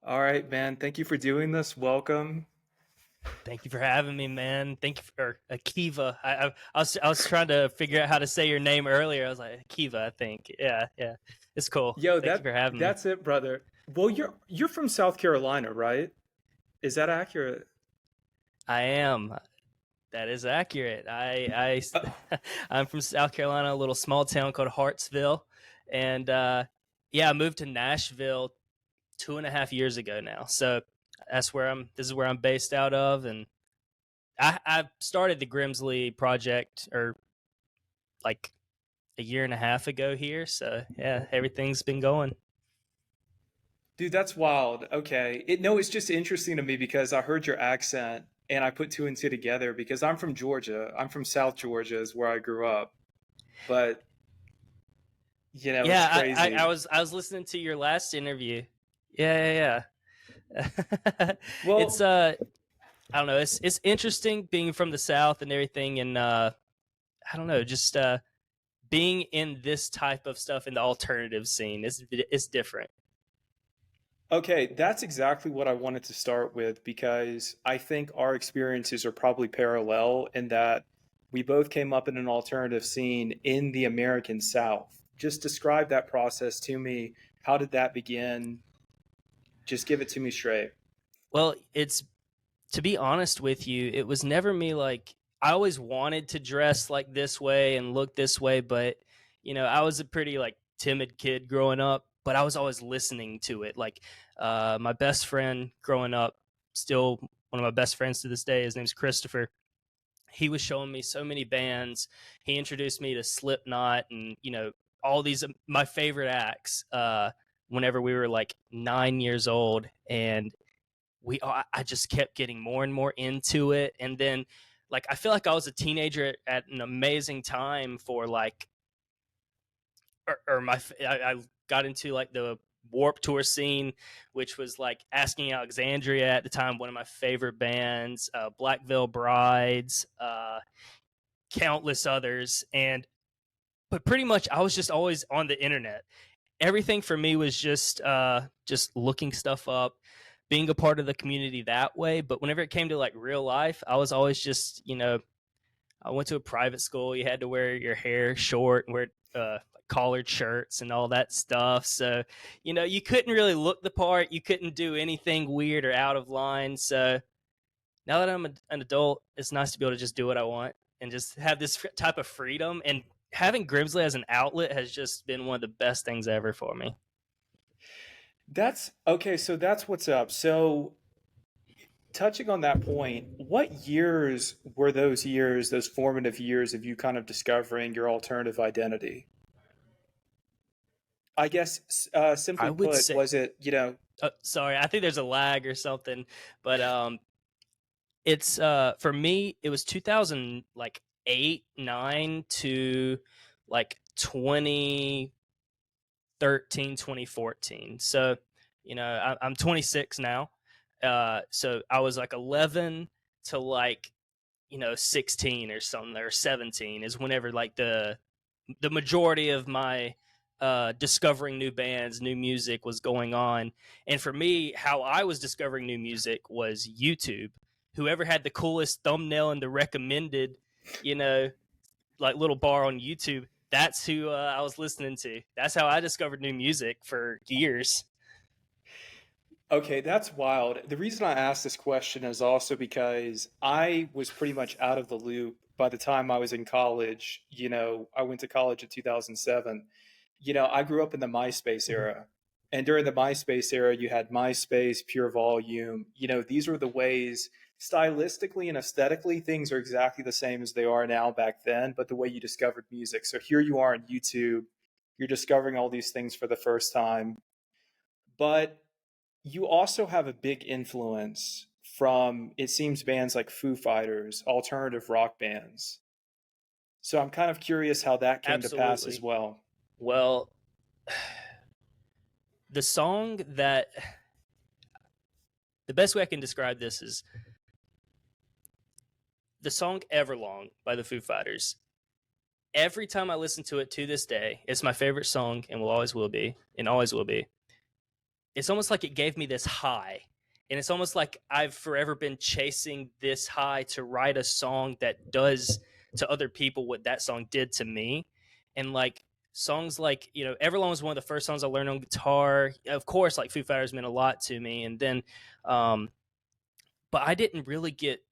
All right, man. Thank you for doing this. Welcome. Thank you for having me, man. Thank you for Akiva. I was trying to figure out how to say your name earlier. I was like Akiva, I think. Yeah, yeah. It's cool. Yo, Thank you for having me. that's it, brother. Well, you're from South Carolina, right? Is that accurate? I am. That is accurate. Uh, I'm from South Carolina, a little small town called Hartsville, and yeah, I moved to Nashville 2.5 years ago now. So that's where I'm. This is where I'm based out of, and I started the Grimzlee project or like a year and a half ago here. So yeah, everything's been going. Dude, that's wild. Okay. No, it's just interesting to me because I heard your accent and I put two and two together because I'm from Georgia. I'm from South Georgia is where I grew up. But, it's Yeah, I crazy. was listening to your last interview. Yeah, yeah, yeah. it's Well, I don't know. It's interesting being from the South and everything, and I don't know, just being in this type of stuff in the alternative scene. It's different. okay, that's exactly what I wanted to start with because I think our experiences are probably parallel in that we both came up in an alternative scene in the American South. Just describe that process to me. How did that begin? Just give it to me straight. Well, it's to be honest with you, it was never me like I always wanted to dress like this way and look this way, but I was a pretty like timid kid growing up, but I was always listening to it. Like my best friend growing up, still one of my best friends to this day, his name's Christopher. He was showing me so many bands. He introduced me to Slipknot and, all these my favorite acts whenever we were like 9 years old, and I just kept getting more and more into it. And then like I feel like I was a teenager at an amazing time for like or I got into like the Warp Tour scene, which was like Asking Alexandria at the time, one of my favorite bands, Black Veil Brides, countless others. And but pretty much I was just always on the internet. Everything for me was just looking stuff up, being a part of the community that way. But whenever it came to like real life, I was always just, I went to a private school. You had to wear your hair short and wear collared shirts and all that stuff. So, you couldn't really look the part. You couldn't do anything weird or out of line. So now that I'm an adult, it's nice to be able to just do what I want and just have this type of freedom. And having Grimzlee as an outlet has just been one of the best things ever for me. That's okay. So that's what's up. So, touching on that point, what years were those years, those formative years of you kind of discovering your alternative identity? I guess, I simply would put, say, was it. sorry, I think there's a lag or something, but it's for me it was 2000 like 8 9 to like 2013 2014. So I'm 26 now, so I was like 11 to like 16 or something, or 17 is whenever like the majority of my discovering new bands, new music was going on. And for me, how I was discovering new music was YouTube. Whoever had the coolest thumbnail in the recommended, you know, like little bar on YouTube, that's who I was listening to. That's how I discovered new music for years. Okay, that's wild. The reason I asked this question is also because I was pretty much out of the loop by the time I was in college. I went to college in 2007. I grew up in the MySpace era. And during the MySpace era, you had MySpace, Pure Volume. These were the ways, stylistically and aesthetically, things are exactly the same as they are now back then, but the way you discovered music. So here you are on YouTube, you're discovering all these things for the first time. But you also have a big influence from, it seems, bands like Foo Fighters, alternative rock bands. So I'm kind of curious how that came to pass as Absolutely. well. Well, the song that the best way I can describe this is the song Everlong by the Foo Fighters. Every time I listen to it to this day, it's my favorite song and will always be. it's almost like it gave me this high. And it's almost like I've forever been chasing this high to write a song that does to other people what that song did to me. And like songs like, Everlong was one of the first songs I learned on guitar. Of course, like Foo Fighters meant a lot to me. And then, but I didn't really get,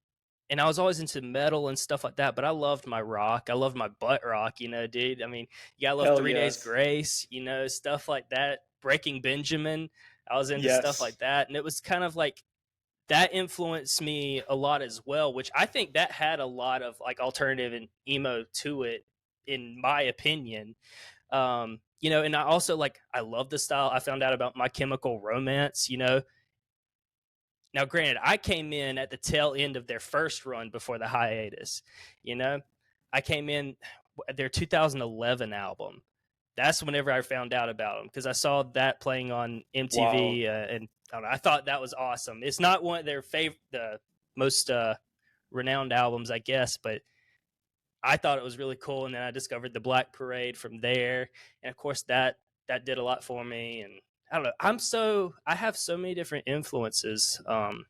and I was always into metal and stuff like that, but I loved my rock. I loved my butt rock, dude. I mean, you gotta love Hell 3 Days yes. Grace, stuff like that. Breaking Benjamin. I was into stuff Yes. like that. And it was kind of like that influenced me a lot as well, which I think that had a lot of like alternative and emo to it, in my opinion. And I also like, I love the style. I found out about My Chemical Romance. Now, granted, I came in at the tail end of their first run before the hiatus. You know, I came in their 2011 album. That's whenever I found out about them, because I saw that playing on Wild. MTV, and I don't know, I thought that was awesome. It's not one of their the most renowned albums, I guess, but I thought it was really cool. And then I discovered the Black Parade from there, and of course that did a lot for me. And I don't know, I have so many different influences from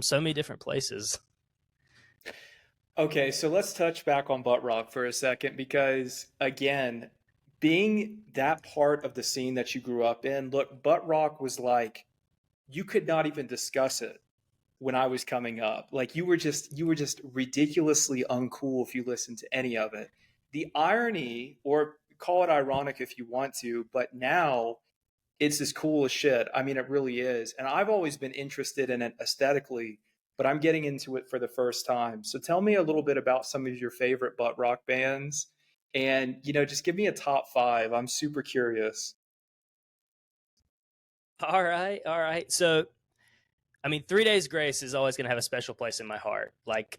so many different places. Okay, so let's touch back on butt rock for a second because, again, being that part of the scene that you grew up in, look, butt rock was like you could not even discuss it when I was coming up. Like you were just ridiculously uncool if you listened to any of it. The irony, or call it ironic if you want to, but now it's as cool as shit. I mean, it really is. And I've always been interested in it aesthetically, but I'm getting into it for the first time. So tell me a little bit about some of your favorite butt rock bands and, just give me a top five. I'm super curious. All right, all right. So, I mean, 3 Days Grace is always going to have a special place in my heart. Like,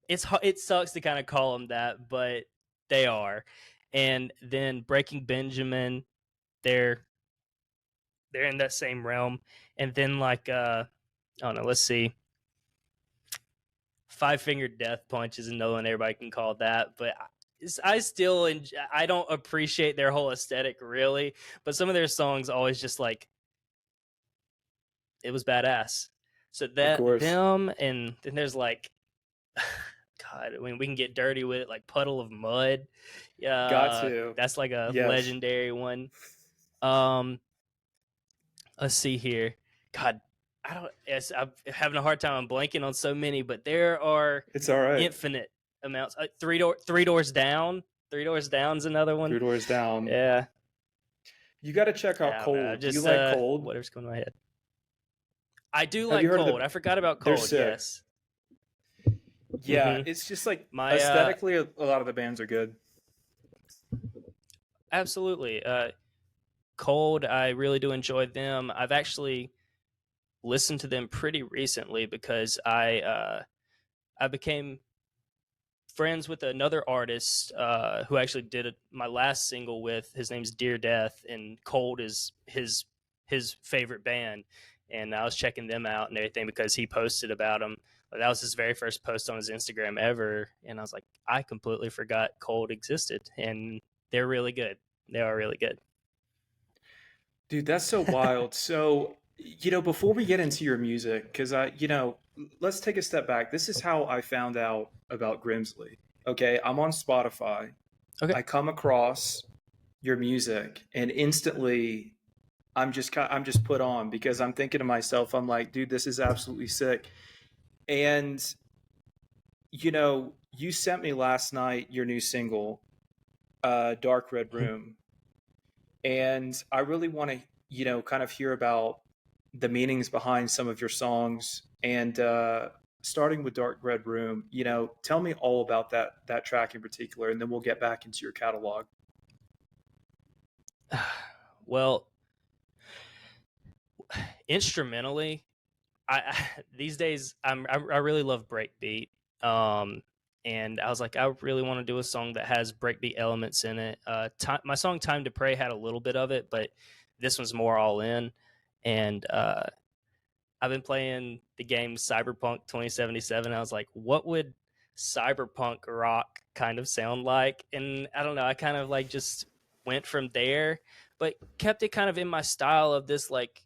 it sucks to kind of call them that, but they are. And then Breaking Benjamin, they're they're in that same realm. And then like I don't know, let's see. Five Finger Death Punch is another one everybody can call that, but I still I don't appreciate their whole aesthetic really, but some of their songs always just like it was badass. So Of that course. them, and then there's like God, I mean we can get dirty with it, like Puddle of Mud. Got to. That's like a Yes. legendary one. Um, let's see here. God, I don't. Yes, I'm having a hard time. I'm blanking on so many, but there are It's all right. infinite amounts. Three doors down. Three doors down's another one. Three doors down. Yeah. You got to check out I don't know. Cold. Do you Just like Cold? whatever's going in my head. I do Have you like heard of Cold. I forgot about They're Cold. sick. Yes. Yeah, hmm it's just like My aesthetically, a lot of the bands are good. absolutely. Cold. I really do enjoy them. I've actually listened to them pretty recently because I became friends with another artist who actually did my last single with. His name's Dear Death, and Cold is his favorite band. And I was checking them out and everything because he posted about them. That was his very first post on his Instagram ever, and I was like, I completely forgot Cold existed, and they're really good. They are really good. Dude, that's so wild. So, before we get into your music, because let's take a step back. This is how I found out about Grimzlee. Okay, I'm on Spotify. Okay. I come across your music, and instantly, I'm just put on because I'm thinking to myself, I'm like, dude, this is absolutely sick. And you sent me last night your new single, Dark Red Room. And I really want to, kind of hear about the meanings behind some of your songs. And starting with Dark Red Room, tell me all about that track in particular, and then we'll get back into your catalog. Well, instrumentally, these days I really love breakbeat. Um, and I was like, I really want to do a song that has breakbeat elements in it. My song "Time to Pray" had a little bit of it, but this one's more all in. And I've been playing the game Cyberpunk 2077. I was like, what would cyberpunk rock kind of sound like? And I don't know, I kind of like just went from there. but kept it kind of in my style of this, like,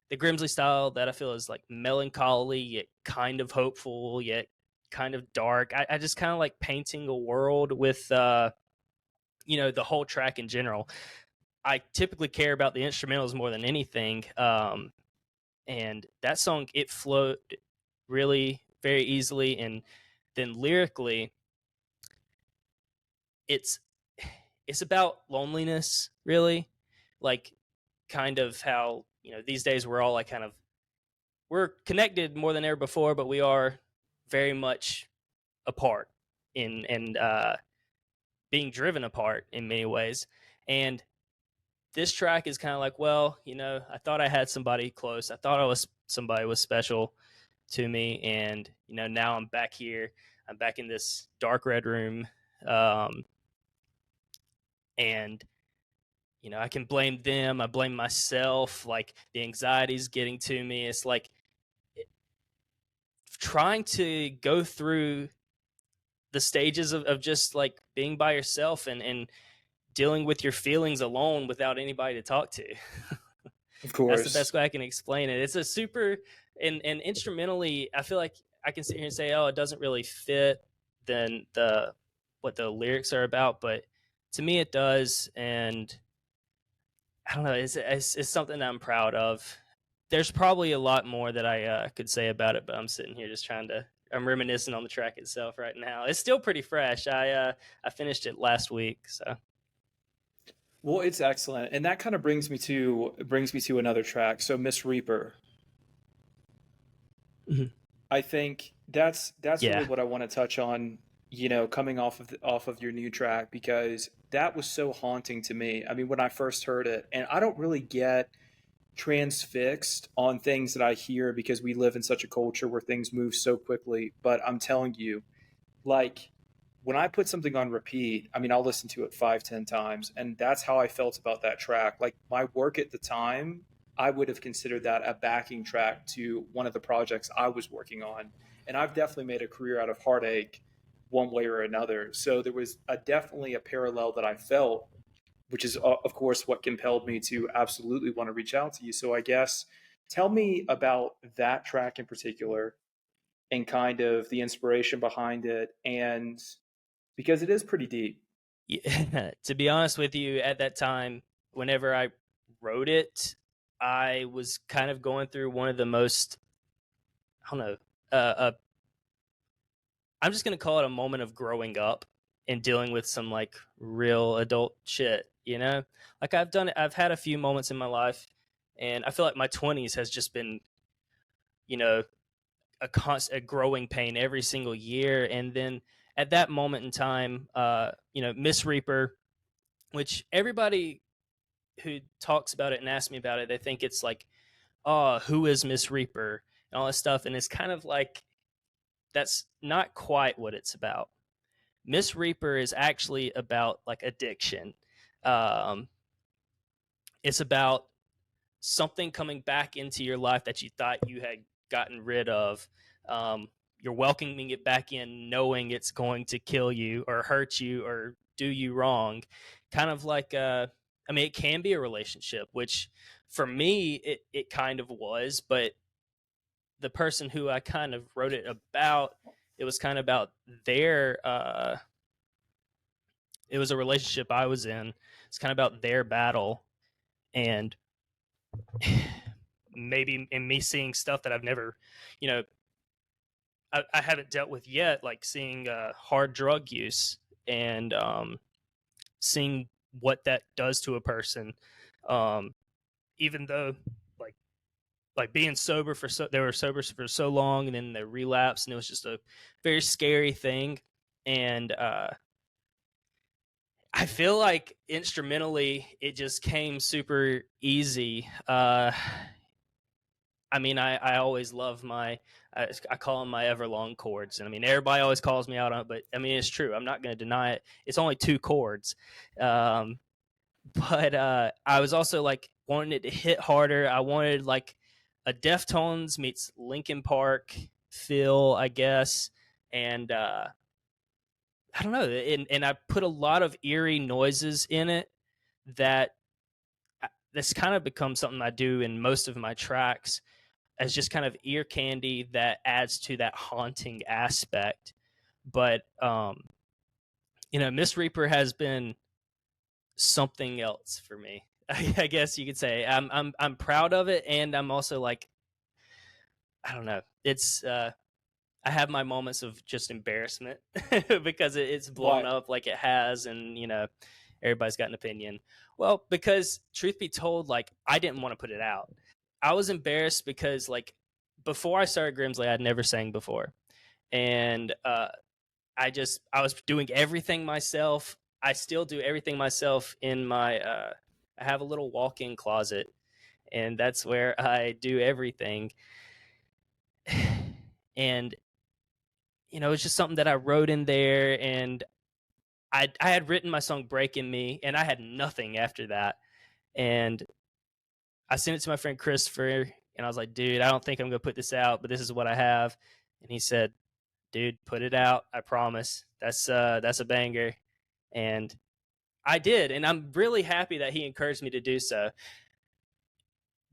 the Grimzlee style that I feel is like melancholy yet kind of hopeful yet kind of dark. I just kind of like painting a world with the whole track in general. I typically care about the instrumentals more than anything. And that song, it flowed really very easily. And then lyrically, it's it's about loneliness, really. Like, kind of how, these days we're all like kind of, we're connected more than ever before, but we are very much apart in and being driven apart in many ways. And this track is kind of like, well, I thought I had somebody close. I thought somebody was special to me, and now I'm back here. I'm back in this dark red room, and I can blame them. I blame myself. Like, the anxiety's getting to me. It's like trying to go through the stages of just like being by yourself and dealing with your feelings alone without anybody to talk to. Of That's the course. best way I can explain it. It's a super, and instrumentally, I feel like I can sit here and say, oh, it doesn't really fit then what the lyrics are about, but to me it does. And I don't know, it's something that I'm proud of. There's probably a lot more that I could say about it, but I'm sitting here just I'm reminiscing on the track itself right now. It's still pretty fresh. I finished it last week, so. Well, it's excellent, and that kind of brings me to another track. So Miss Reaper, Mhm. I think that's really Yeah. what I want to touch on. Coming off of your new track, because that was so haunting to me. I mean, when I first heard it, and I don't really get transfixed on things that I hear because we live in such a culture where things move so quickly. But I'm telling you, like, when I put something on repeat, I mean, I'll listen to it 5, 10 times, and that's how I felt about that track. Like, my work at the time, I would have considered that a backing track to one of the projects I was working on, and I've definitely made a career out of heartache one way or another. So there was definitely a parallel that I felt, which is of course what compelled me to absolutely want to reach out to you. So I guess tell me about that track in particular and kind of the inspiration behind it, and because it is pretty deep. Yeah. To be honest with you, at that time, whenever I wrote it, I was kind of going through one of the most, I don't know, I'm just gonna call it a moment of growing up and dealing with some like real adult shit. Like, I've had a few moments in my life, and I feel like my 20s has just been, you know, a growing pain every single year. And then at that moment in time, Miss Reaper, which everybody who talks about it and asks me about it, they think it's like, oh, who is Miss Reaper and all this stuff, and it's kind of like that's not quite what it's about. Miss Reaper is actually about like addiction. Um, it's about something coming back into your life that you thought you had gotten rid of. You're welcoming it back in, knowing it's going to kill you or hurt you or do you wrong. Kind of like, I mean, it can be a relationship, which for me, it kind of was, but the person who I kind of wrote it about, it was kind of about it was a relationship I was in. It's kind of about their battle, and maybe in me seeing stuff that I've never, you know, I haven't dealt with yet, like seeing hard drug use and seeing what that does to a person. Um, Even though, like, being sober they were sober for so long, and then they relapsed, and it was just a very scary thing. And I feel like instrumentally, it just came super easy. I mean, I always love I call them my Everlong chords. And I mean, everybody always calls me out on it, but I mean, it's true. I'm not going to deny it. It's only 2 chords. Um, but I was also like wanting it to hit harder. I wanted like a Deftones meets Linkin Park feel, I guess. And I don't know. And I put a lot of eerie noises in it that this kind of becomes something I do in most of my tracks as just kind of ear candy that adds to that haunting aspect. But Miss Reaper has been something else for me. I guess you could say I'm proud of it, and I'm also like, I don't know. It's I have my moments of just embarrassment because it's blown Why? up like it has, and everybody's got an opinion. Well, because truth be told, like I didn't want to put it out. I was embarrassed because like before I started Grimzlee, I'd never sang before, and I was doing everything myself. I still do everything myself in my. I have a little walk-in closet, and that's where I do everything. And it's just something that I wrote in there, and I had written my song "Breaking Me," and I had nothing after that. And I sent it to my friend Christopher, and I was like, "Dude, I don't think I'm gonna put this out, but this is what I have." And he said, "Dude, put it out. I promise. That's a banger." And I did, and I'm really happy that he encouraged me to do so.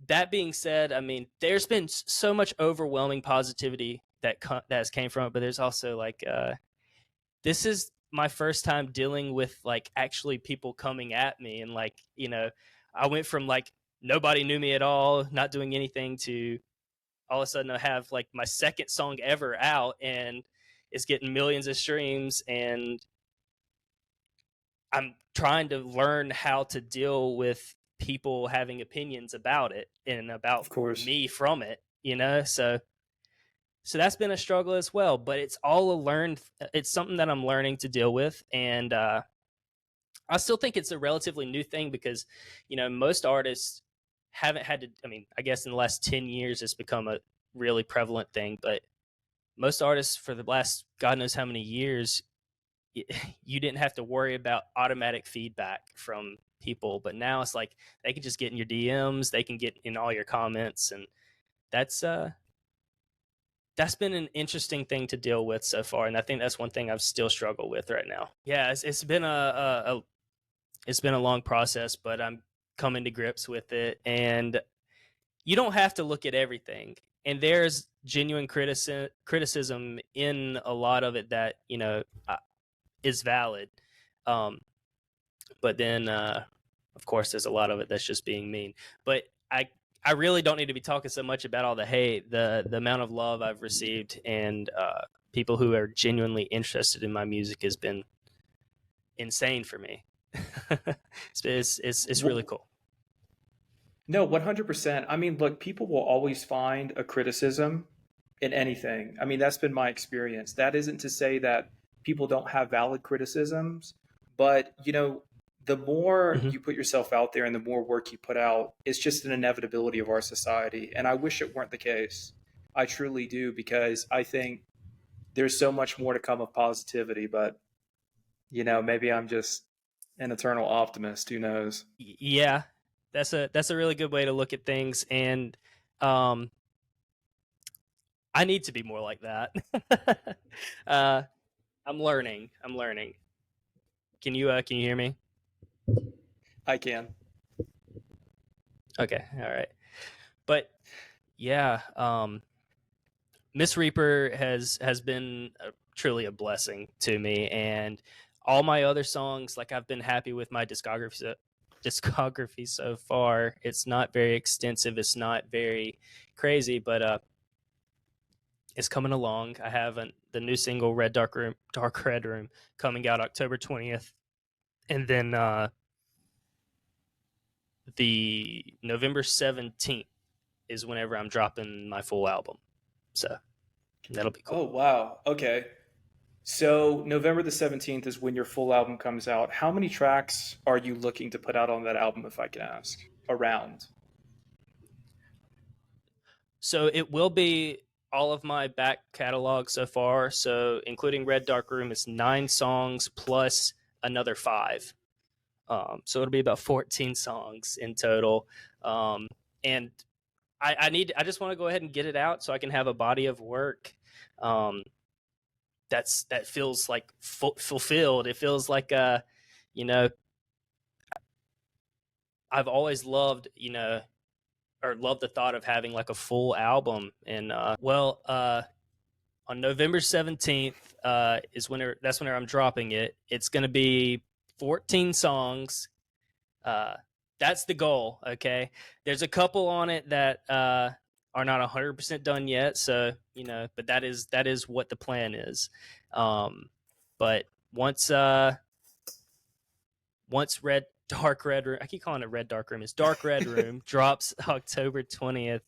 That being said, I mean, there's been so much overwhelming positivity that has came from it, but there's also like this is my first time dealing with like actually people coming at me, and like I went from like nobody knew me at all, not doing anything, to all of a sudden I have like my second song ever out, and it's getting millions of streams, and I'm trying to learn how to deal with people having opinions about it and about Of course. me from it, so that's been a struggle as well, but it's something that I'm learning to deal with. And I still think it's a relatively new thing because most artists haven't had to, I mean, I guess in the last 10 years it's become a really prevalent thing, but most artists for the last god knows how many years, you didn't have to worry about automatic feedback from people, but now it's like they can just get in your DMs, they can get in all your comments, and that's that's been an interesting thing to deal with so far, and I think that's one thing I've still struggled with right now. Yeah, it's been it's been a long process, but I'm coming to grips with it, and you don't have to look at everything, and there's genuine criticism in a lot of it that is valid. Um, but then, of course, there's a lot of it that's just being mean. But I really don't need to be talking so much about all the hate. The amount of love I've received, and people who are genuinely interested in my music has been insane for me. It's really cool. No, 100%. I mean, look, people will always find a criticism in anything. I mean, that's been my experience. That isn't to say that people don't have valid criticisms, but the more Mm-hmm. you put yourself out there and the more work you put out, it's just an inevitability of our society. And I wish it weren't the case. I truly do, because I think there's so much more to come of positivity, but maybe I'm just an eternal optimist. Who knows? Yeah, that's a really good way to look at things, and um, I need to be more like that. uh, I'm learning. I'm learning. Can you hear me? I can. Okay, all right. But yeah, Miss Reaper has been truly a blessing to me, and all my other songs, like I've been happy with my discography so far. It's not very extensive. It's not very crazy, but it's coming along. I have the new single "Red Dark Room," "Dark Red Room" coming out October 20th, and then the November 17th is whenever I'm dropping my full album. So that'll be Oh, cool. wow. Okay. So November the 17th is when your full album comes out. How many tracks are you looking to put out on that album, if I can ask? Around. So it will be all of my back catalog so far. So including Red Dark Room, it's 9 songs plus another 5. So it'll be about 14 songs in total. And I just want to go ahead and get it out so I can have a body of work. Um, that feels like fulfilled. It feels like you know I've always loved, or loved the thought of having like a full album. And on November 17th is whenever I'm dropping it. It's going to be 14 songs. Uh, that's the goal. Okay. There's a couple on it that are not 100% done yet. So, but that is what the plan is. But once, Red Dark Red Room, I keep calling it Red Dark Room, it's Dark Red Room, drops October 20th,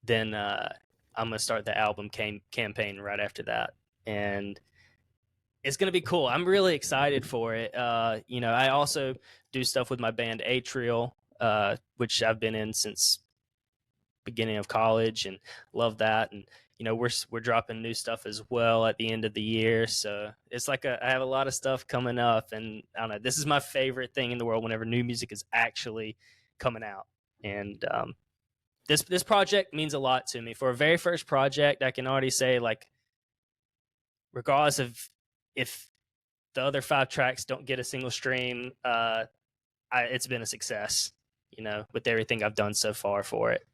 then I'm gonna start the album campaign right after that, and it's gonna be cool. I'm really excited for it. I also do stuff with my band Atrial, which I've been in since beginning of college, and love that. And we're dropping new stuff as well at the end of the year, so it's like I have a lot of stuff coming up, and I don't know, this is my favorite thing in the world whenever new music is actually coming out. And this project means a lot to me. For a very first project, I can already say, like, regardless of if the other 5 tracks don't get a single stream, it's been a success, with everything I've done so far for it.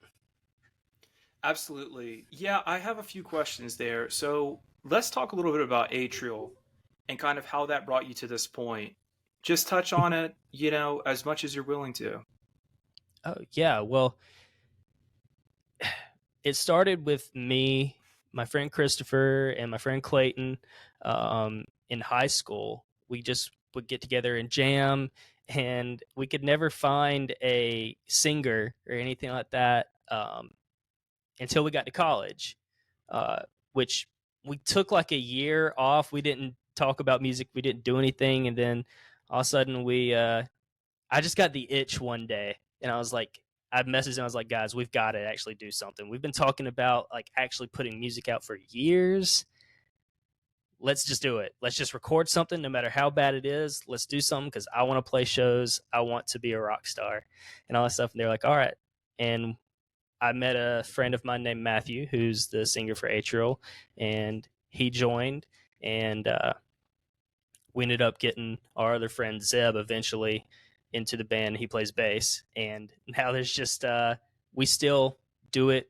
Absolutely. Yeah, I have a few questions there. So let's talk a little bit about Atrial and kind of how that brought you to this point. Just touch on it, as much as you're willing to. Oh yeah, well, it started with me, my friend Christopher, and my friend Clayton. In high school, we just would get together and jam, and we could never find a singer or anything like that until we got to college, which we took like a year off. We didn't talk about music. We didn't do anything. And then all of a sudden I just got the itch one day, and I messaged him. I was like, guys, we've got to actually do something. We've been talking about like actually putting music out for years. Let's just do it. Let's just record something, no matter how bad it is. Let's do something, because I want to play shows. I want to be a rock star and all that stuff. And they're like, all right. And I met a friend of mine named Matthew, who's the singer for Atrial, and he joined, and we ended up getting our other friend Zeb eventually into the band. He plays bass, and now there's just we still do it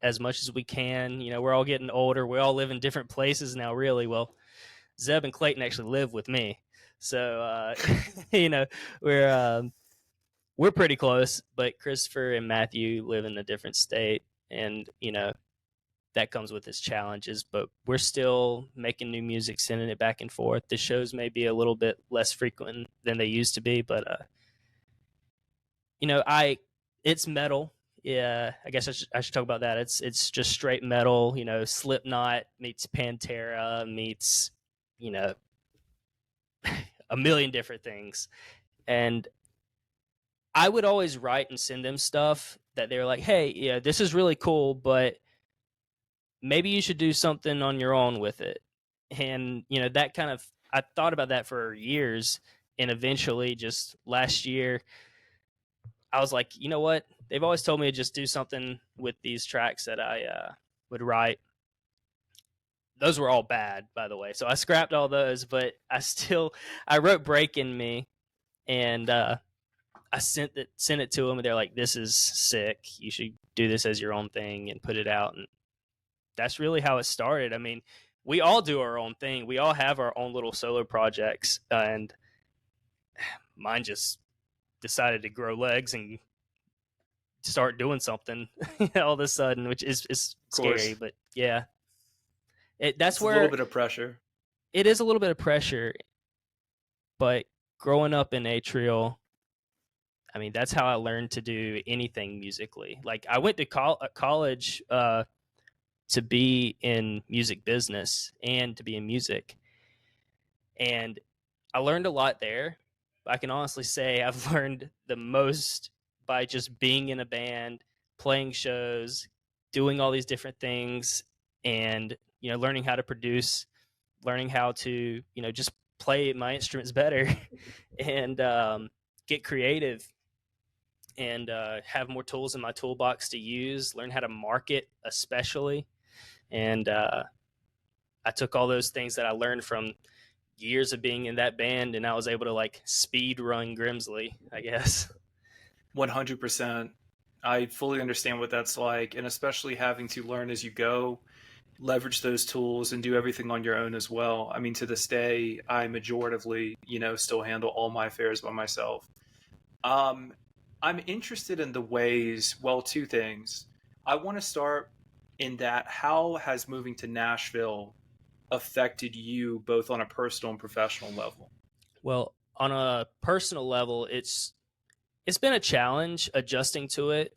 as much as we can. We're all getting older. We all live in different places now, really. Well, Zeb and Clayton actually live with me, so we're pretty close. But Christopher and Matthew live in a different state, and that comes with its challenges. But we're still making new music, sending it back and forth. The shows may be a little bit less frequent than they used to be, but it's metal. Yeah, I guess I should talk about that. It's just straight metal. Slipknot meets Pantera meets a million different things. And I would always write and send them stuff that they were like, hey, yeah, this is really cool, but maybe you should do something on your own with it. And that kind of, I thought about that for years, and eventually just last year I was like, you know what? They've always told me to just do something with these tracks that I would write. Those were all bad, by the way, so I scrapped all those. But I wrote "Break in Me," and I sent it to them, and they're like, "This is sick. You should do this as your own thing and put it out." And that's really how it started. I mean, we all do our own thing. We all have our own little solo projects, and mine just decided to grow legs and start doing something all of a sudden, which is scary. But yeah, that's where a little bit of pressure. It is a little bit of pressure, but growing up in Atrial, I mean, that's how I learned to do anything musically. Like, I went to college to be in music business and to be in music, and I learned a lot there. I can honestly say I've learned the most by just being in a band, playing shows, doing all these different things, and learning how to produce, learning how to just play my instruments better, and get creative, and have more tools in my toolbox to use, learn how to market especially. And I took all those things that I learned from years of being in that band, and I was able to like speed run Grimzlee, I guess. 100%. I fully understand what that's like, and especially having to learn as you go, leverage those tools, and do everything on your own as well. I mean, to this day, I majoritively, still handle all my affairs by myself. Um, I'm interested in the ways, well, two things. I want to start in that how has moving to Nashville affected you both on a personal and professional level? Well, on a personal level, it's been a challenge adjusting to it.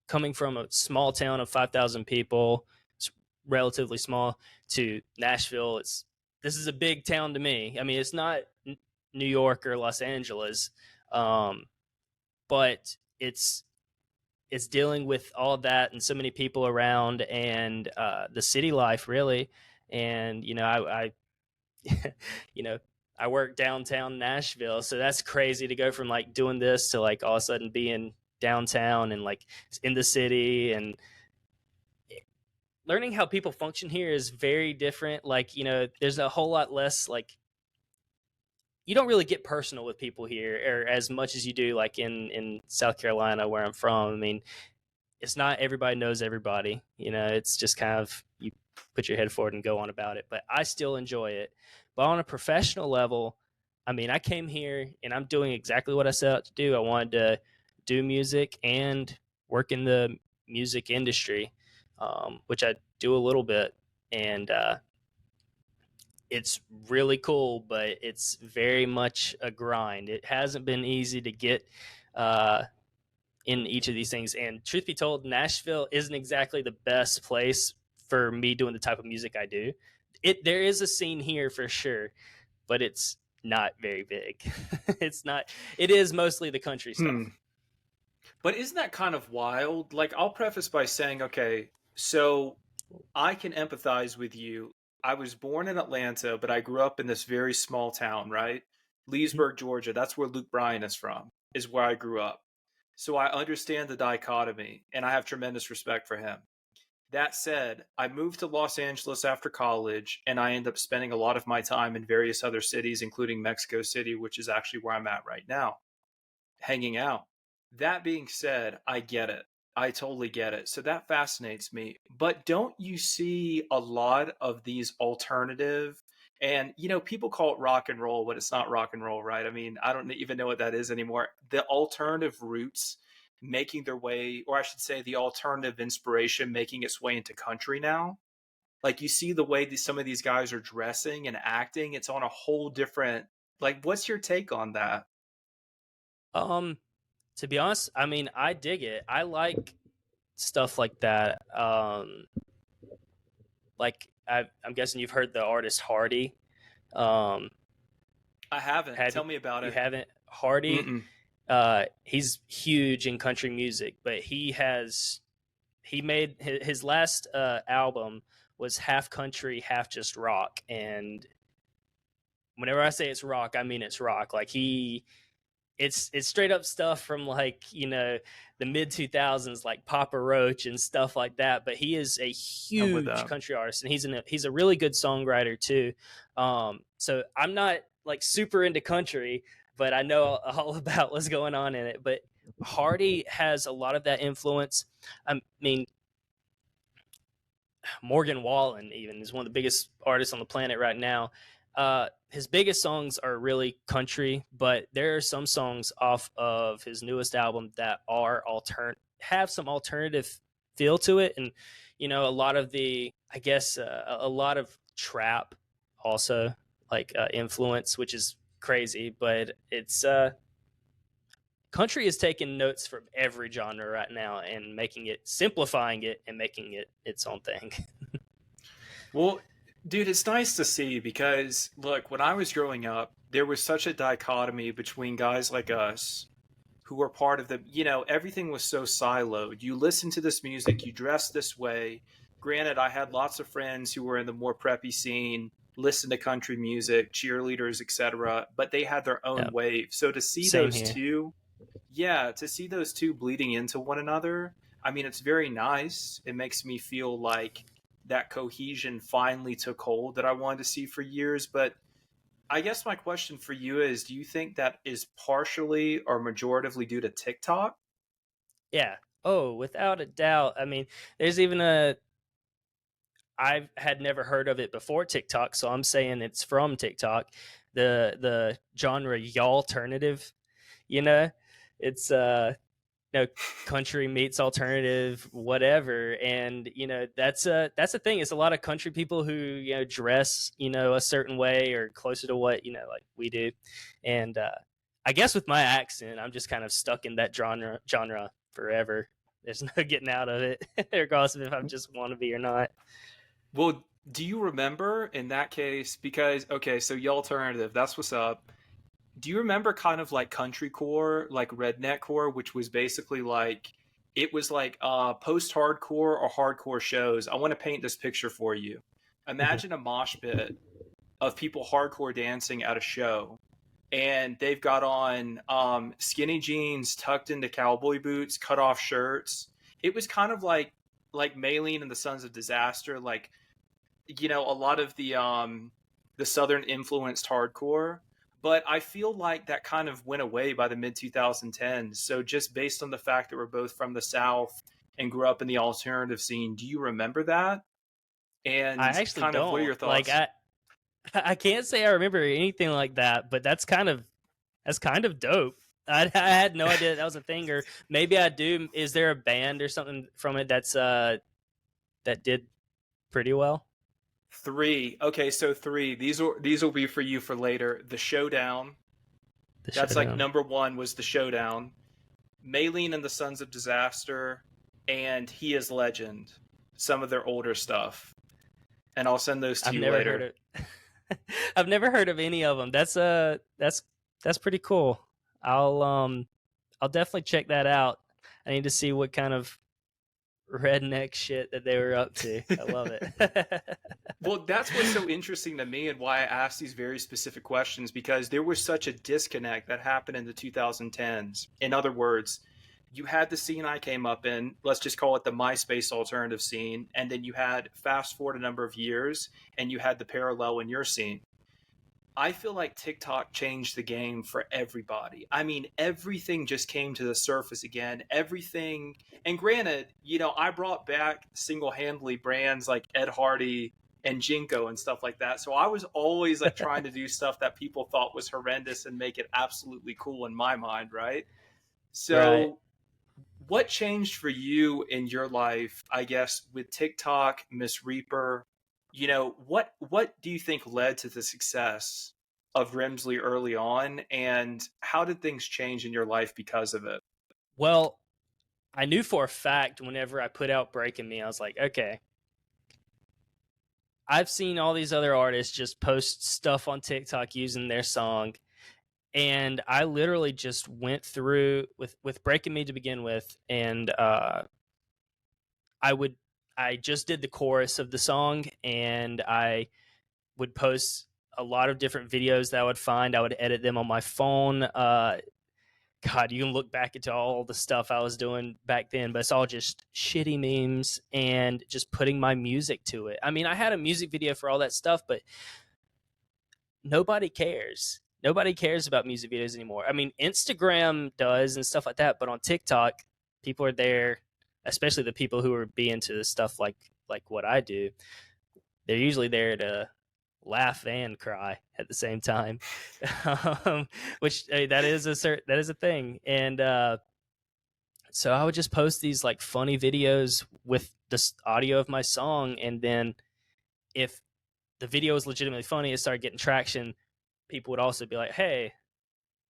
Coming from a small town of 5,000 people, it's relatively small, to Nashville, this is a big town to me. I mean, it's not New York or Los Angeles, um, but it's dealing with all that and so many people around, and the city life really. And I you know, I work downtown Nashville, so that's crazy to go from like doing this to like all of a sudden being downtown and like in the city. And learning how people function here is very different. Like, there's a whole lot less like, you don't really get personal with people here or as much as you do like in South Carolina where I'm from. I mean, it's not everybody knows everybody. It's just kind of you put your head forward and go on about it. But I still enjoy it. But on a professional level, I mean, I came here and I'm doing exactly what I set out to do. I wanted to do music and work in the music industry, which I do a little bit. And it's really cool, but it's very much a grind. It hasn't been easy to get uh, in each of these things. And truth be told, Nashville isn't exactly the best place for me doing the type of music I do. There is a scene here for sure, but it's not very big. It's not. It is mostly the country stuff. Hmm. But isn't that kind of wild? Like, I'll preface by saying, okay, so I can empathize with you. I was born in Atlanta, but I grew up in this very small town, right? Leesburg, Georgia. That's where Luke Bryan is from, is where I grew up. So I understand the dichotomy, and I have tremendous respect for him. That said, I moved to Los Angeles after college, and I ended up spending a lot of my time in various other cities, including Mexico City, which is actually where I'm at right now, hanging out. That being said, I get it. I totally get it. So that fascinates me. But don't you see a lot of these alternative, and people call it rock and roll, but it's not rock and roll, right? I mean, I don't even know what that is anymore. The alternative roots making their way, or I should say, the alternative inspiration making its way into country now. Like, you see the way some of these guys are dressing and acting, it's on a whole different, like, what's your take on that? Um, to be honest, I mean, I dig it. I like stuff like that. Like I'm guessing you've heard the artist Hardy. Um, I haven't. have Tell me about you it. haven't Hardy? Mm-mm. He's huge in country music, but he made his last album was half country, half just rock. And whenever I say it's rock, I mean it's rock. Like it's straight up stuff from like the mid 2000s, like Papa Roach and stuff like that. But he is a I'm with huge that. country artist, and he's a really good songwriter too. So I'm not like super into country, but I know all about what's going on in it. But Hardy has a lot of that influence. I mean, Morgan Wallen even is one of the biggest artists on the planet right now. His biggest songs are really country, but there are some songs off of his newest album that are have some alternative feel to it, and a lot of the, I guess, a lot of trap also like influence, which is crazy, but it's country is taking notes from every genre right now and simplifying it and making it its own thing. Well, dude, it's nice to see because, look, when I was growing up, there was such a dichotomy between guys like us who were part of everything was so siloed. You listen to this music, you dress this way. Granted, I had lots of friends who were in the more preppy scene, listen to country music, cheerleaders, etc., but they had their own Yeah, wave. So to see same those here. two, yeah, to see those two bleeding into one another, I mean, it's very nice. It makes me feel like that cohesion finally took hold that I wanted to see for years. But I guess my question for you is, do you think that is partially or majoritively due to TikTok? Yeah. Oh, without a doubt. I mean, there's even a I had never heard of it before TikTok, so I'm saying it's from TikTok. The genre y'alternative, you know, it's country meets alternative, whatever. And that's a thing. It's a lot of country people who dress a certain way or closer to what like we do. And I guess with my accent, I'm just kind of stuck in that genre forever. There's no getting out of it, regardless of if I'm just want to be or not. Well, do you remember in that case? Because, okay, so you alternative, that's what's up. Do you remember kind of like country core, like redneck core, which was basically like, it was like post hardcore or hardcore shows? I want to paint this picture for you. Imagine a mosh pit of people hardcore dancing at a show, and they've got on skinny jeans tucked into cowboy boots, cut off shirts. It was kind of like Maylene and the Sons of Disaster, like, a lot of the southern influenced hardcore, but I feel like that kind of went away by the mid 2010s. So just based on the fact that we're both from the South and grew up in the alternative scene, do you remember that? I And actually kind of what are don't. your Like thoughts? I can't say I remember anything like that, but that's kind of dope. I had no idea that was a thing, or maybe I do. Is there a band or something from it that did pretty well? Three. Okay, so three. These will be for you for later. The Showdown. The That's like Showdown. number one was the Showdown. Maylene and the Sons of Disaster, and He is Legend. Some of their older stuff, and I'll send those to I've you never heard later. of. I've never heard of any of them. That's pretty cool. I'll um I'll definitely check that out. I need to see what kind of redneck shit that they were up to. I love it. Well, that's what's so interesting to me and why I asked these very specific questions, because there was such a disconnect that happened in the 2010s. In other words, you had the scene I came up in, let's just call it the MySpace alternative scene, and then you had fast forward a number of years and you had the parallel in your scene. I feel like TikTok changed the game for everybody. I mean, everything just came to the surface again. Everything, and granted, I brought back single handedly brands like Ed Hardy and Jinko and stuff like that. So I was always like trying to do stuff that people thought was horrendous and make it absolutely cool in my mind, right? Right. So what changed for you in your life, I guess, with TikTok, Miss Reaper? What do you think led to the success of Grimzlee early on, and how did things change in your life because of it? Well, I knew for a fact whenever I put out Breaking Me, I was like, okay, I've seen all these other artists just post stuff on TikTok using their song, and I literally just went through with Breaking Me to begin with, and I would I just did the chorus of the song, and I would post a lot of different videos that I would find. I would edit them on my phone. God, you can look back into all the stuff I was doing back then, but it's all just shitty memes and just putting my music to it. I mean, I had a music video for all that stuff, but nobody cares. Nobody cares about music videos anymore. I mean, Instagram does and stuff like that, but on TikTok, people are there, especially the people who are be into stuff like what I do. They're usually there to laugh and cry at the same time, which that is a thing. And so I would just post these like funny videos with this audio of my song, and then if the video was legitimately funny, it started getting traction. People would also be like, "Hey,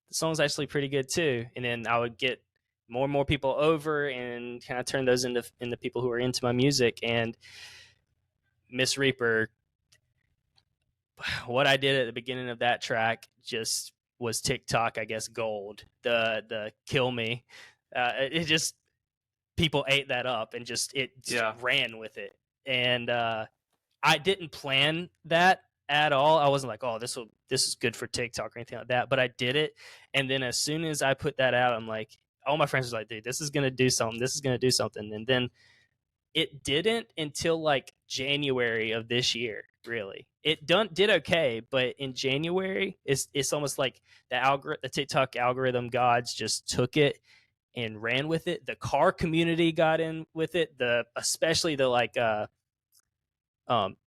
the song's actually pretty good too," and then I would get more and more people over and kind of turn those into people who are into my music. And Miss Reaper, what I did at the beginning of that track just was TikTok, I guess, gold. The kill me, it just people ate that up and just Yeah. ran with it. And I didn't plan that at all. I wasn't like, oh, this is good for TikTok or anything like that. But I did it, and then as soon as I put that out, I'm like, all my friends was like, dude, this is gonna do something. This is gonna do something. And then it didn't until like January of this year. Really, it did okay, but in January, it's almost like the TikTok algorithm gods just took it and ran with it. The car community got in with it. Especially the um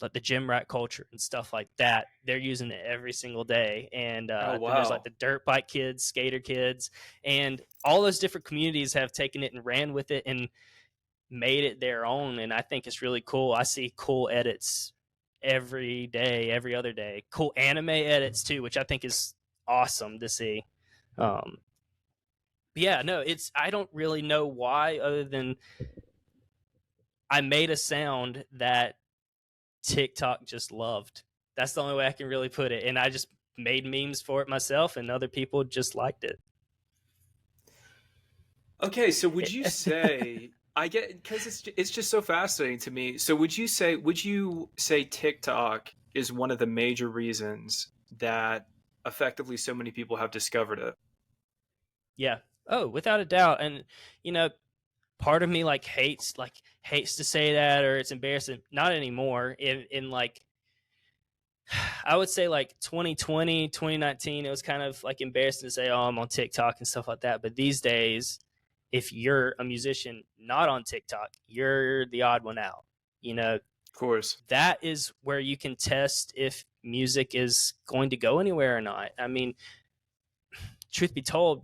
like the gym rat culture and stuff like that. They're using it every single day. And Oh, then there's like wow. the dirt bike kids, skater kids, and all those different communities have taken it and ran with it and made it their own. And I think it's really cool. I see cool edits every day, every other day. Cool anime edits too, which I think is awesome to see. Um, yeah, no, I don't really know why, other than I made a sound that TikTok just loved. That's the only way I can really put it. And I just made memes for it myself, and other people just liked it. Okay, so would you say I get because it's just so fascinating to me. So would you say TikTok is one of the major reasons that effectively so many people have discovered it? Yeah. Oh, without a doubt. And you know, part of me hates to say that, or it's embarrassing. Not anymore. In like I would say like 2020, 2019, it was kind of like embarrassing to say, oh, I'm on TikTok and stuff like that. But these days, if you're a musician not on TikTok, you're the odd one out. You know, Of course. that is where you can test if music is going to go anywhere or not. I mean, truth be told,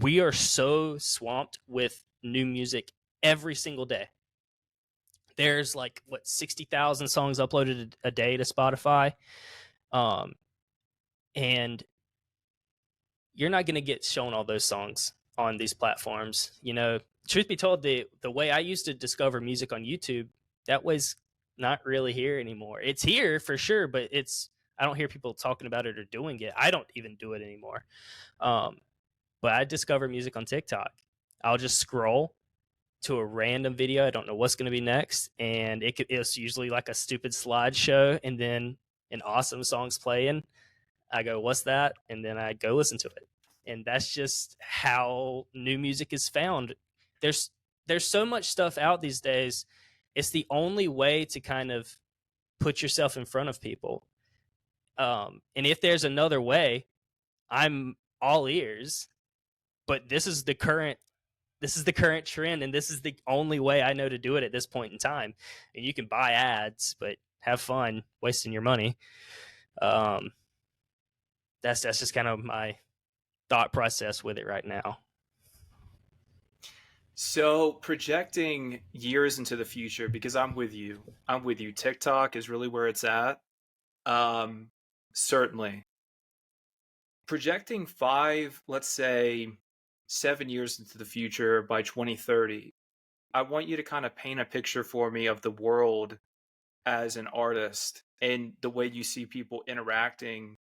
we are so swamped with new music every single day. There's like what 60,000 songs uploaded a day to Spotify. Um, and you're not going to get shown all those songs on these platforms. You know, truth be told, the way I used to discover music on YouTube, that was not really here anymore. It's here for sure, but I don't hear people talking about it or doing it. I don't even do it anymore. Um, but I discover music on TikTok. I'll just scroll to a random video. I don't know what's going to be next, and it's usually like a stupid slideshow, and then an awesome song's playing. I go, what's that? And then I go listen to it. And that's just how new music is found. There's there's so much stuff out these days. It's the only way to kind of put yourself in front of people. And if there's another way, I'm all ears. But this is the current trend, and this is the only way I know to do it at this point in time. And you can buy ads, but have fun wasting your money. Um, that's just kind of my thought process with it right now. So projecting years into the future, because I'm with you. I'm with you. TikTok is really where it's at. Um, Certainly. Projecting five, let's say 7 years into the future by 2030, I want you to kind of paint a picture for me of the world as an artist and the way you see people interacting,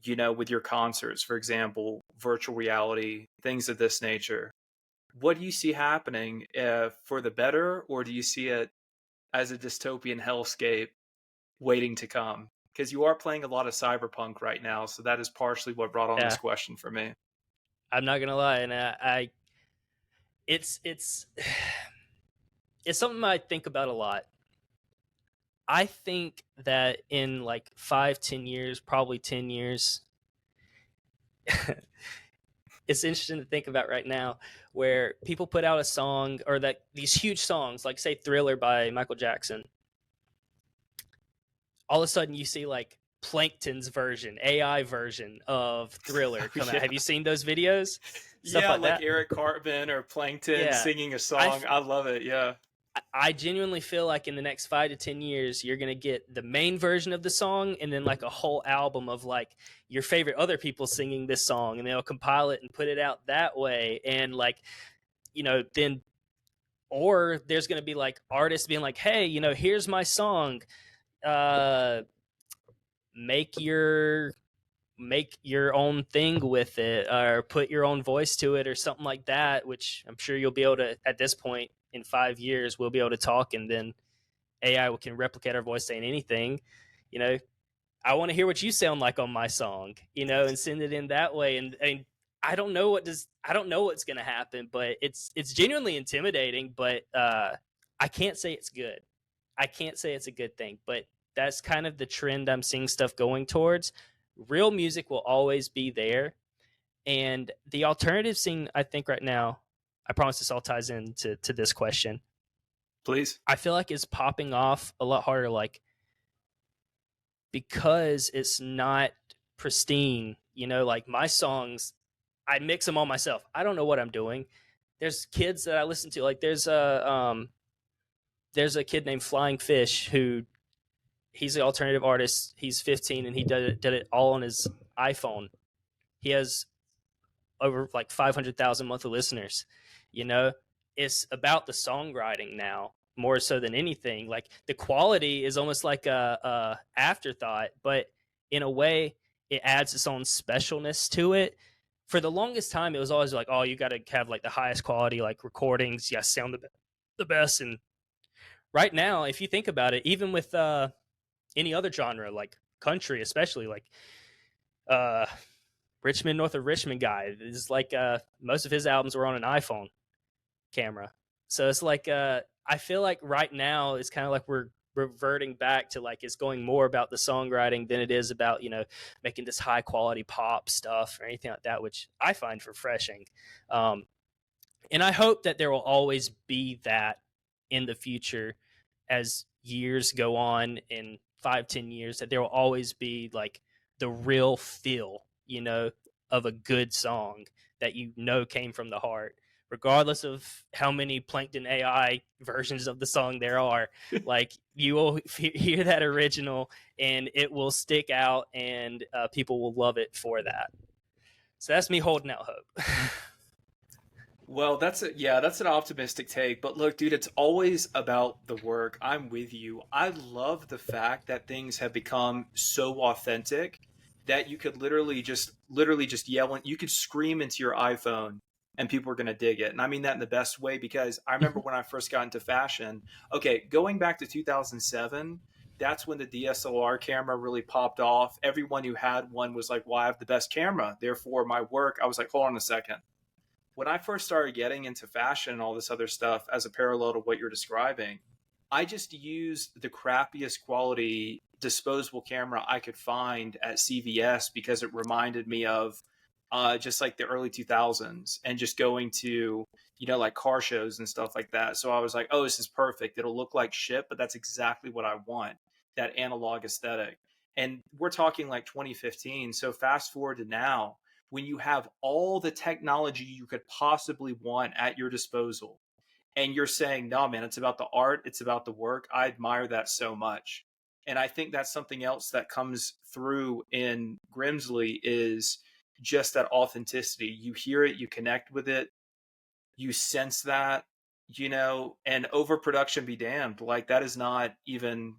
with your concerts, for example, virtual reality, things of this nature. What do you see happening for the better, or do you see it as a dystopian hellscape waiting to come? Because you are playing a lot of cyberpunk right now, so that is partially what brought on this Yeah, question for me. I'm not gonna lie, and it's it's something I think about a lot. I think that in like 5, 10 years, probably 10 years, it's interesting to think about right now, where people put out a song, or that these huge songs, like say Thriller by Michael Jackson. All of a sudden, you see like Plankton's version, AI version of Thriller come out. Yeah. Have you seen those videos? Stuff Yeah, like like that. Eric Cartman or Plankton Yeah, singing a I song. I love it. Yeah. I genuinely feel like in the next 5 to 10 years, you're gonna get the main version of the song, and then like a whole album of like your favorite other people singing this song, and they'll compile it and put it out that way. And like, then, or there's gonna be like artists being like, hey, here's my song. Uh, make your make your own thing with it, or put your own voice to it, or something like that, which I'm sure you'll be able to, at this point in 5 years, we'll be able to talk, and then AI can replicate our voice saying anything. you know I want to hear what you sound like on my song, and send it in that way. And I don't know what's gonna happen, but it's genuinely intimidating. But I can't say it's good. I can't say it's a good thing, but that's kind of the trend I'm seeing stuff going towards. Real music will always be there, and the alternative scene, I think right now, I promise this all ties into this question. Please. I feel like it's popping off a lot harder, like because it's not pristine. You know, like my songs, I mix them all myself. I don't know what I'm doing. There's kids that I listen to, like there's a kid named Flying Fish who he's an alternative artist. He's 15 and he did it all on his iPhone. He has over like 500,000 monthly listeners. You know, it's about the songwriting now more so than anything. Like the quality is almost like a afterthought, but in a way, it adds its own specialness to it. For the longest time, it was always like, oh, you got to have like the highest quality like recordings. Yeah, sound the best. And right now, if you think about it, even with any other genre like country, especially like uh, Richmond, north of Richmond guy is like most of his albums were on an iPhone camera. So it's like I feel like right now it's kind of like we're reverting back to like it's going more about the songwriting than it is about, you know, making this high quality pop stuff or anything like that, which I find refreshing. Um, and I hope that there will always be that in the future as years go on in 5-10 years, that there will always be like the real feel, you know, of a good song that you know came from the heart, regardless of how many Plankton AI versions of the song there are. Like you will hear that original and it will stick out, and people will love it for that. So that's me holding out hope. Well, that's an optimistic take. But look, dude, it's always about the work. I'm with you. I love the fact that things have become so authentic that you could literally just yell and you could scream into your iPhone and people are going to dig it. And I mean that in the best way because I remember when I first got into fashion. Okay, going back to 2007, that's when the DSLR camera really popped off. Everyone who had one was like, "Well, I have the best camera, therefore my work." I was like, "Hold on a second." When I first started getting into fashion and all this other stuff as a parallel to what you're describing, I just used the crappiest quality disposable camera I could find at CVS because it reminded me of just like the early 2000s and just going to, like car shows and stuff like that. So I was like, oh, this is perfect. It'll look like shit, but that's exactly what I want, that analog aesthetic. And we're talking like 2015. So fast forward to now, when you have all the technology you could possibly want at your disposal and you're saying, no, man, it's about the art, it's about the work. I admire that so much. And I think that's something else that comes through in Grimzlee is just that authenticity. You hear it, you connect with it, you sense that, and overproduction be damned. Like that is not even,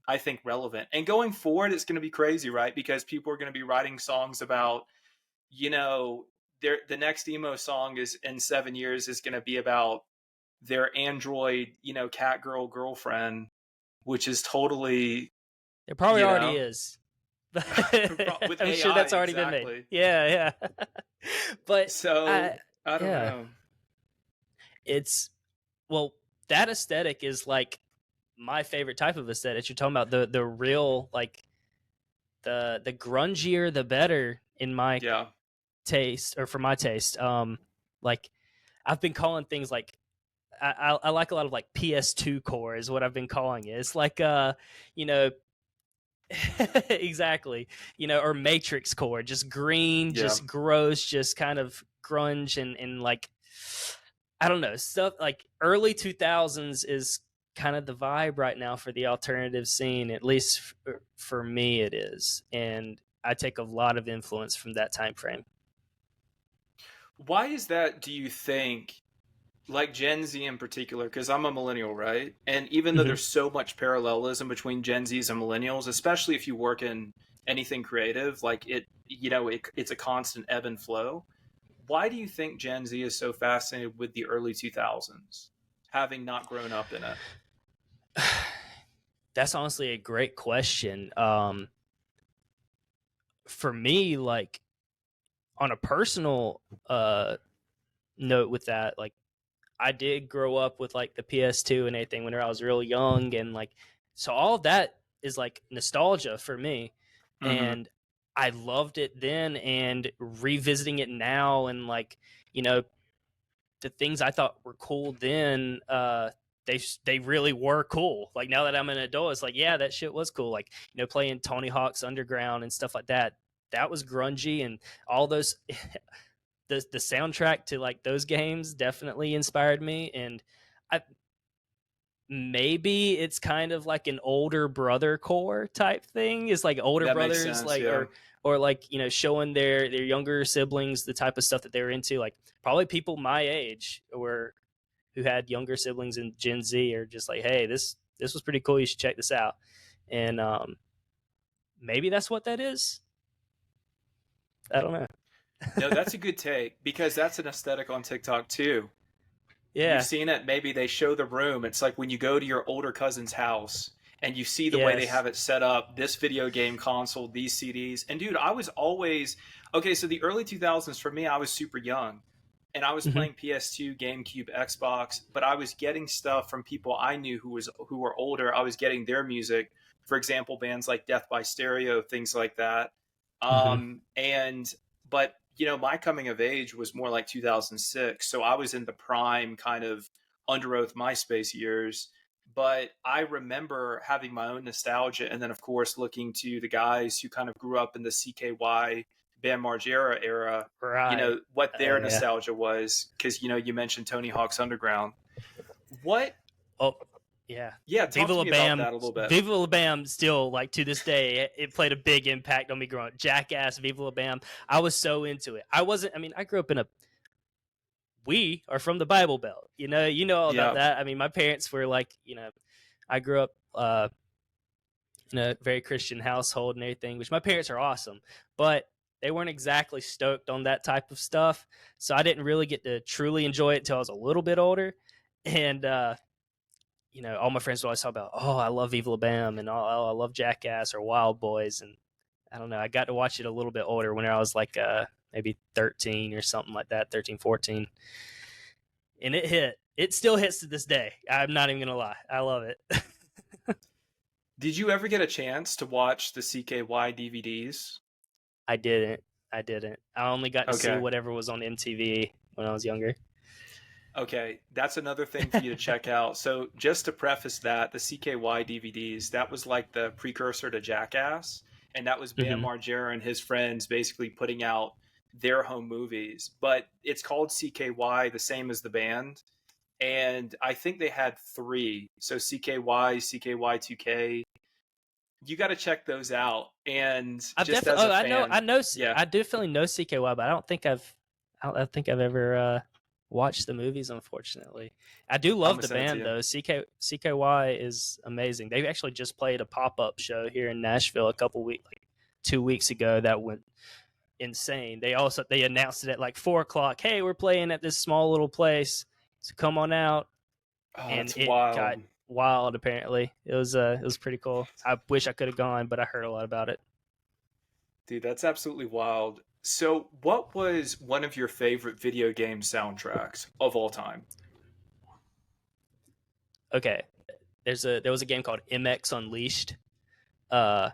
I think, relevant. And going forward, it's going to be crazy, right? Because people are going to be writing songs about, you know, the next emo song is in 7 years is going to be about their android, cat girl girlfriend, which is totally, It probably you already know, is. with I'm sure AI, that's already been made. exactly. Yeah, yeah. But So I don't yeah, know. it's well, that aesthetic is like my favorite type of aesthetic. You're talking about the real like the grungier the better in my Yeah. taste, or for my taste. Like I've been calling things like I like a lot of like PS2 core is what I've been calling it. It's like you know, exactly, or Matrix core, just green, Yeah. just gross, just kind of grunge, and like I don't know, stuff like early 2000s is kind of the vibe right now for the alternative scene, at least for me it is, and I take a lot of influence from that time frame. Why is that, do you think, like Gen Z in particular, because I'm a millennial, right? And even though Hmm. there's so much parallelism between Gen Zs and millennials, especially if you work in anything creative, like it's a constant ebb and flow. Why do you think Gen Z is so fascinated with the early 2000s, having not grown up in it? That's honestly a great question. For me, like on a personal note with that, like I did grow up with like the PS2 and everything when I was real young, and like so all of that is like nostalgia for me, Hmm. and I loved it then, and revisiting it now, and like you know the things I thought were cool then, they really were cool. Like now that I'm an adult, it's like yeah, that shit was cool. Like playing Tony Hawk's Underground and stuff like that. That was grungy, and all those the soundtrack to like those games definitely inspired me. And I maybe it's kind of like an older brother core type thing. It's like older That makes brothers sense. like Yeah. or like showing their younger siblings the type of stuff that they were into. Like probably people my age or who had younger siblings in Gen Z are just like, hey, this was pretty cool, you should check this out. And maybe that's what that is. I don't know. No, that's a good take because that's an aesthetic on TikTok too. You've Yeah. seen it. Maybe they show the room. It's like when you go to your older cousin's house and you see the way they Yes. have it set up, this video game console, these CDs. And dude, I was always okay. So the early 2000s for me, I was super young and I was Hmm. playing PS2, GameCube, Xbox, but I was getting stuff from people I knew who were older. I was getting their music, for example, bands like Death by Stereo, things like that. Hmm. And but my coming of age was more like 2006, so I was in the prime kind of under oath MySpace years. But I remember having my own nostalgia, and then of course looking to the guys who kind of grew up in the CKY Bam Margera era, Right. what Oh their yeah. nostalgia was, because you mentioned Tony Hawk's Underground. What? Oh, yeah. Yeah, talk Viva to La me about Bam. that a little bit. Viva La Bam still, like, to this day, it played a big impact on me growing up. Jackass, Viva La Bam. I was so into it. I mean, I grew up in a, we are from the Bible Belt. You know all about Yeah. that. I mean, my parents were like, I grew up in a very Christian household and everything, which my parents are awesome, but they weren't exactly stoked on that type of stuff. So I didn't really get to truly enjoy it until I was a little bit older. And, all my friends would always talk about, oh, I love Viva La Bam and oh, I love Jackass or Wild Boys. And I don't know, I got to watch it a little bit older when I was like maybe 13 or something like that, 13, 14. And it hit. It still hits to this day. I'm not even going to lie. I love it. Did you ever get a chance to watch the CKY DVDs? I didn't. I didn't. I only got to see Okay. whatever was on MTV when I was younger. Okay, that's another thing for you to check out. So, just to preface that, the CKY DVDs, that was like the precursor to Jackass, and that was Bam Hmm. Margera and his friends basically putting out their home movies. But it's called CKY, the same as the band, and I think they had three. So CKY, CKY2K. You got to check those out. And I've just definitely. as Oh, a I know. fan, I know. yeah, I definitely know CKY, but I don't think I've. I don't think I've ever watched the movies. Unfortunately, I do I'm love gonna the send it to band you. though. CKY is amazing. They've actually just played a pop up show here in Nashville a couple weeks, like 2 weeks ago. That went insane. They announced it at like 4 o'clock. Hey, we're playing at this small little place, so come on out. Oh, And that's it got wild. wild. Apparently, it was pretty cool. I wish I could have gone, but I heard a lot about it. Dude, that's absolutely wild. So, what was one of your favorite video game soundtracks of all time? Okay, there was a game called MX Unleashed. Uh,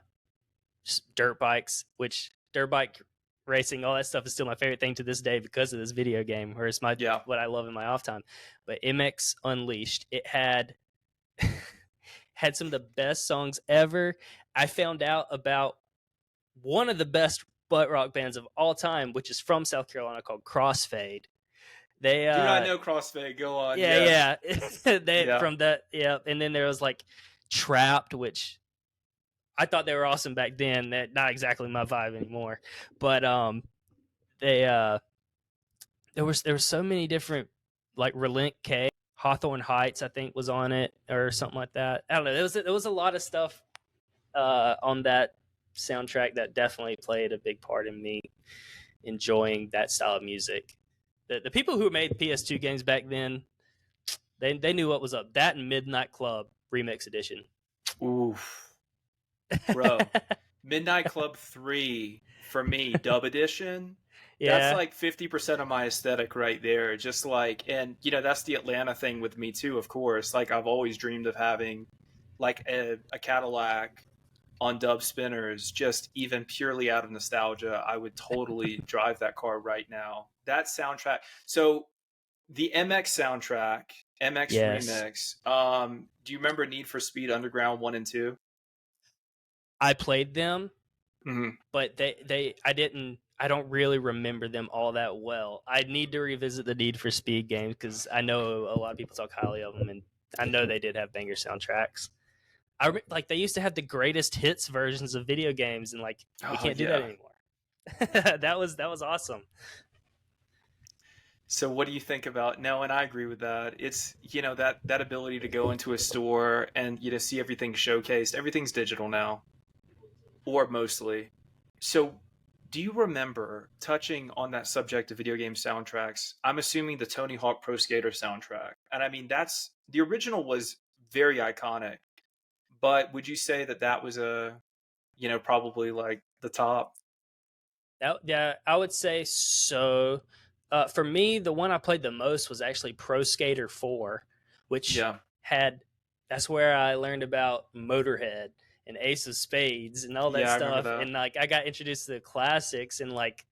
just dirt bikes, which dirt bike racing, all that stuff is still my favorite thing to this day because of this video game, or it's my Yeah. what I love in my off time. But MX Unleashed, it had had some of the best songs ever. I found out about one of the best butt rock bands of all time, which is from South Carolina, called Crossfade. They Dude, I know CrossFit. Go on. yeah, Yeah. yeah. They Yeah. from that, yeah. And then there was like Trapped, which I thought they were awesome back then. That not exactly my vibe anymore. But they there were so many different, like Relent K, Hawthorne Heights, I think was on it or something like that. I don't know. There was a lot of stuff on that soundtrack that definitely played a big part in me enjoying that style of music. The people who made PS2 games back then, they knew what was up. That and Midnight Club Remix Edition. Oof. Bro. Midnight Club 3 for me, dub edition. That's Yeah. like 50% of my aesthetic right there. Just like, and that's the Atlanta thing with me too, of course. Like, I've always dreamed of having like a Cadillac on dub spinners, just even purely out of nostalgia. I would totally drive that car right now. That soundtrack. So the MX soundtrack, MX Yes. remix. Do you remember Need for Speed Underground 1 and 2? I played them, Hmm. but I don't really remember them all that well. I need to revisit the Need for Speed games because I know a lot of people talk highly of them, and I know they did have banger soundtracks. Like they used to have the greatest hits versions of video games, and like we Oh can't do that yeah. anymore. That was awesome. So what do you think about? No, and I agree with that. It's, that ability to go into a store and see everything showcased. Everything's digital now, or mostly. So do you remember, touching on that subject of video game soundtracks? I'm assuming the Tony Hawk Pro Skater soundtrack. And I mean, that's the original was very iconic, but would you say that that was probably like the top? Yeah, I would say so. For me, the one I played the most was actually Pro Skater 4, which Yeah. had that's where I learned about Motorhead and Ace of Spades and all that Yeah, I remember stuff. that. And like I got introduced to the classics, and like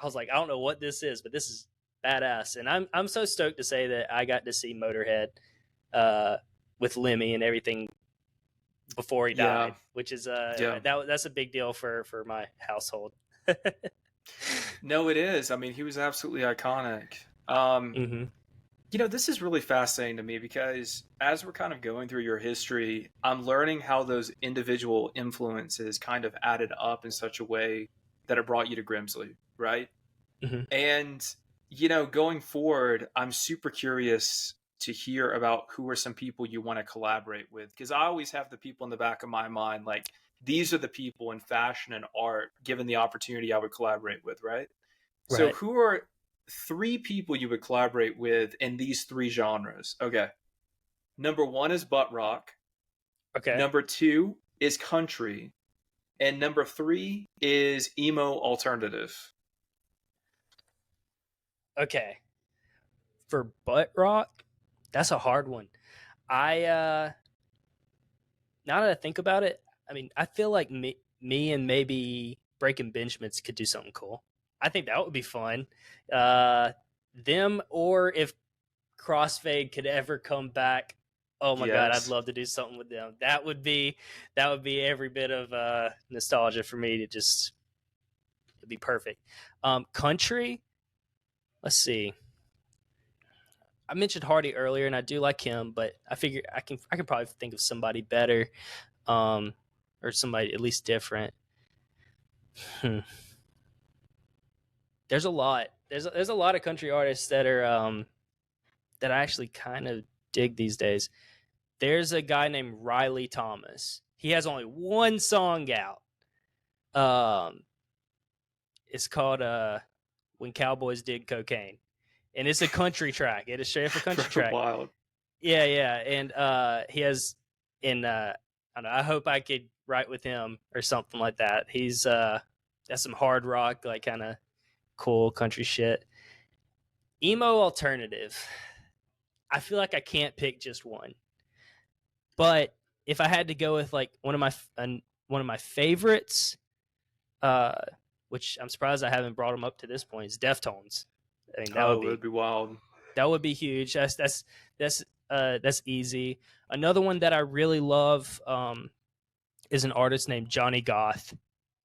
I was like, I don't know what this is, but this is badass. And I'm so stoked to say that I got to see Motorhead uh, with Lemmy and everything before he Yeah. died, which is Yeah. that's a big deal for my household. No, it is. I mean, he was absolutely iconic. Hmm. This is really fascinating to me because as we're kind of going through your history, I'm learning how those individual influences kind of added up in such a way that it brought you to Grimzlee, right? Hmm. And, going forward, I'm super curious to hear about who are some people you want to collaborate with. Because I always have the people in the back of my mind, like, these are the people in fashion and art, given the opportunity, I would collaborate with, right? So, Right. who are three people you would collaborate with in these three genres? Okay. Number one is butt rock. Okay. Number two is country. And number three is emo alternative. Okay. For butt rock, that's a hard one. I Now that I think about it, I mean, I feel like me and maybe Breaking Benjamins could do something cool. I think that would be fun. Uh, them or if Crossfade could ever come back, oh my god, I'd Yes. love to do something with them. That would be every bit of nostalgia for me to just it'd be perfect. Country, let's see. I mentioned Hardy earlier, and I do like him, but I figure I can probably think of somebody better, um, or somebody at least different. Hmm. There's a lot. There's a lot of country artists that are that I actually kind of dig these days. There's a guy named Riley Thomas. He has only one song out. Um, it's called "When Cowboys Did Cocaine," and it's a country track. It is straight up a country track. Wild. Yeah, yeah, and he has in I don't know. I hope I could write with him or something like that. He's that's some hard rock, like kind of cool country shit. Emo alternative. I feel like I can't pick just one, but if I had to go with like one of my favorites, uh, which I'm surprised I haven't brought them up to this point, is Deftones. I mean Oh, it would be wild. that would be huge. That's easy. Another one that I really love is an artist named Johnny Goth.